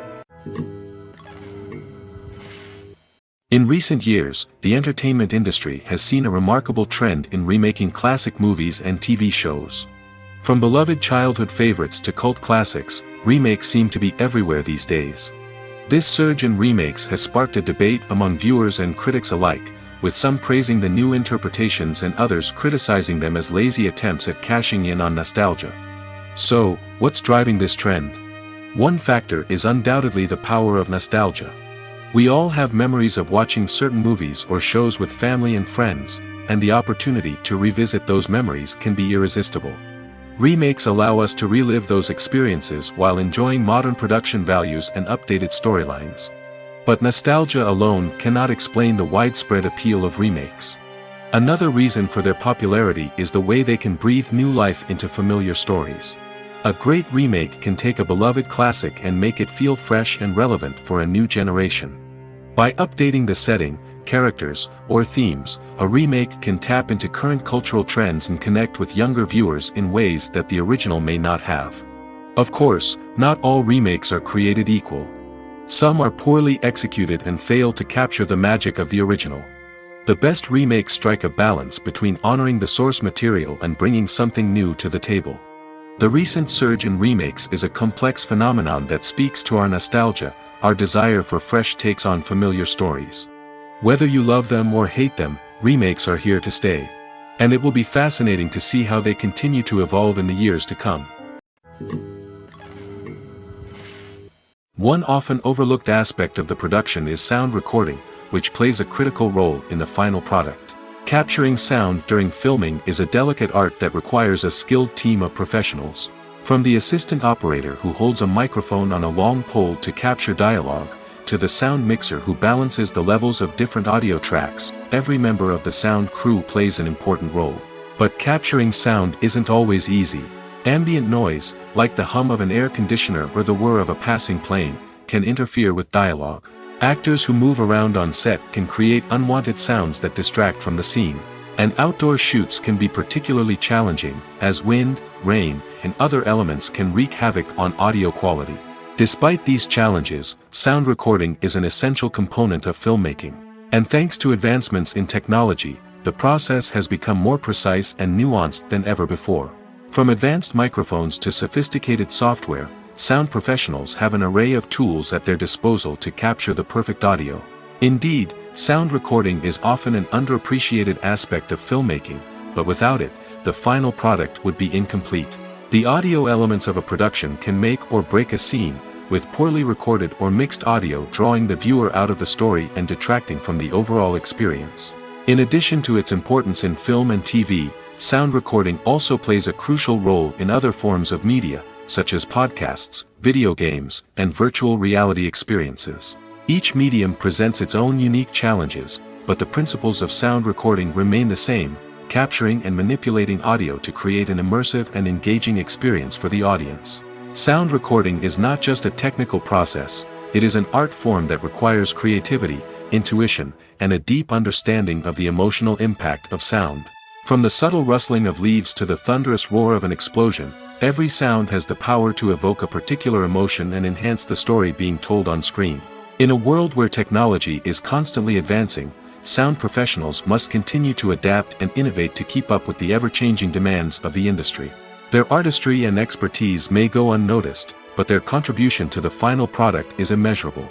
In recent years, the entertainment industry has seen a remarkable trend in remaking classic movies and TV shows. From beloved childhood favorites to cult classics, remakes seem to be everywhere these days. This surge in remakes has sparked a debate among viewers and critics alike, with some praising the new interpretations and others criticizing them as lazy attempts at cashing in on nostalgia. So, what's driving this trend? One factor is undoubtedly the power of nostalgia. We all have memories of watching certain movies or shows with family and friends, and the opportunity to revisit those memories can be irresistible. Remakes allow us to relive those experiences while enjoying modern production values and updated storylines. But nostalgia alone cannot explain the widespread appeal of remakes. Another reason for their popularity is the way they can breathe new life into familiar stories. A great remake can take a beloved classic and make it feel fresh and relevant for a new generation. By updating the setting, characters, or themes, a remake can tap into current cultural trends and connect with younger viewers in ways that the original may not have. Of course, not all remakes are created equal. Some are poorly executed and fail to capture the magic of the original. The best remakes strike a balance between honoring the source material and bringing something new to the table. The recent surge in remakes is a complex phenomenon that speaks to our nostalgia, our desire for fresh takes on familiar stories. Whether you love them or hate them, remakes are here to stay. And it will be fascinating to see how they continue to evolve in the years to come. One often overlooked aspect of the production is sound recording, which plays a critical role in the final product. Capturing sound during filming is a delicate art that requires a skilled team of professionals. From the assistant operator who holds a microphone on a long pole to capture dialogue, to the sound mixer who balances the levels of different audio tracks, every member of the sound crew plays an important role. But capturing sound isn't always easy. Ambient noise, like the hum of an air conditioner or the whir of a passing plane, can interfere with dialogue. Actors who move around on set can create unwanted sounds that distract from the scene. And outdoor shoots can be particularly challenging, as wind, rain, and other elements can wreak havoc on audio quality. Despite these challenges, sound recording is an essential component of filmmaking. And thanks to advancements in technology, the process has become more precise and nuanced than ever before. From advanced microphones to sophisticated software, sound professionals have an array of tools at their disposal to capture the perfect audio. Indeed, sound recording is often an underappreciated aspect of filmmaking, but without it, the final product would be incomplete. The audio elements of a production can make or break a scene, with poorly recorded or mixed audio drawing the viewer out of the story and detracting from the overall experience. In addition to its importance in film and TV, sound recording also plays a crucial role in other forms of media, such as podcasts, video games, and virtual reality experiences. Each medium presents its own unique challenges, but the principles of sound recording remain the same, capturing and manipulating audio to create an immersive and engaging experience for the audience. Sound recording is not just a technical process, it is an art form that requires creativity, intuition, and a deep understanding of the emotional impact of sound. From the subtle rustling of leaves to the thunderous roar of an explosion, every sound has the power to evoke a particular emotion and enhance the story being told on screen. In a world where technology is constantly advancing, sound professionals must continue to adapt and innovate to keep up with the ever-changing demands of the industry. Their artistry and expertise may go unnoticed, but their contribution to the final product is immeasurable.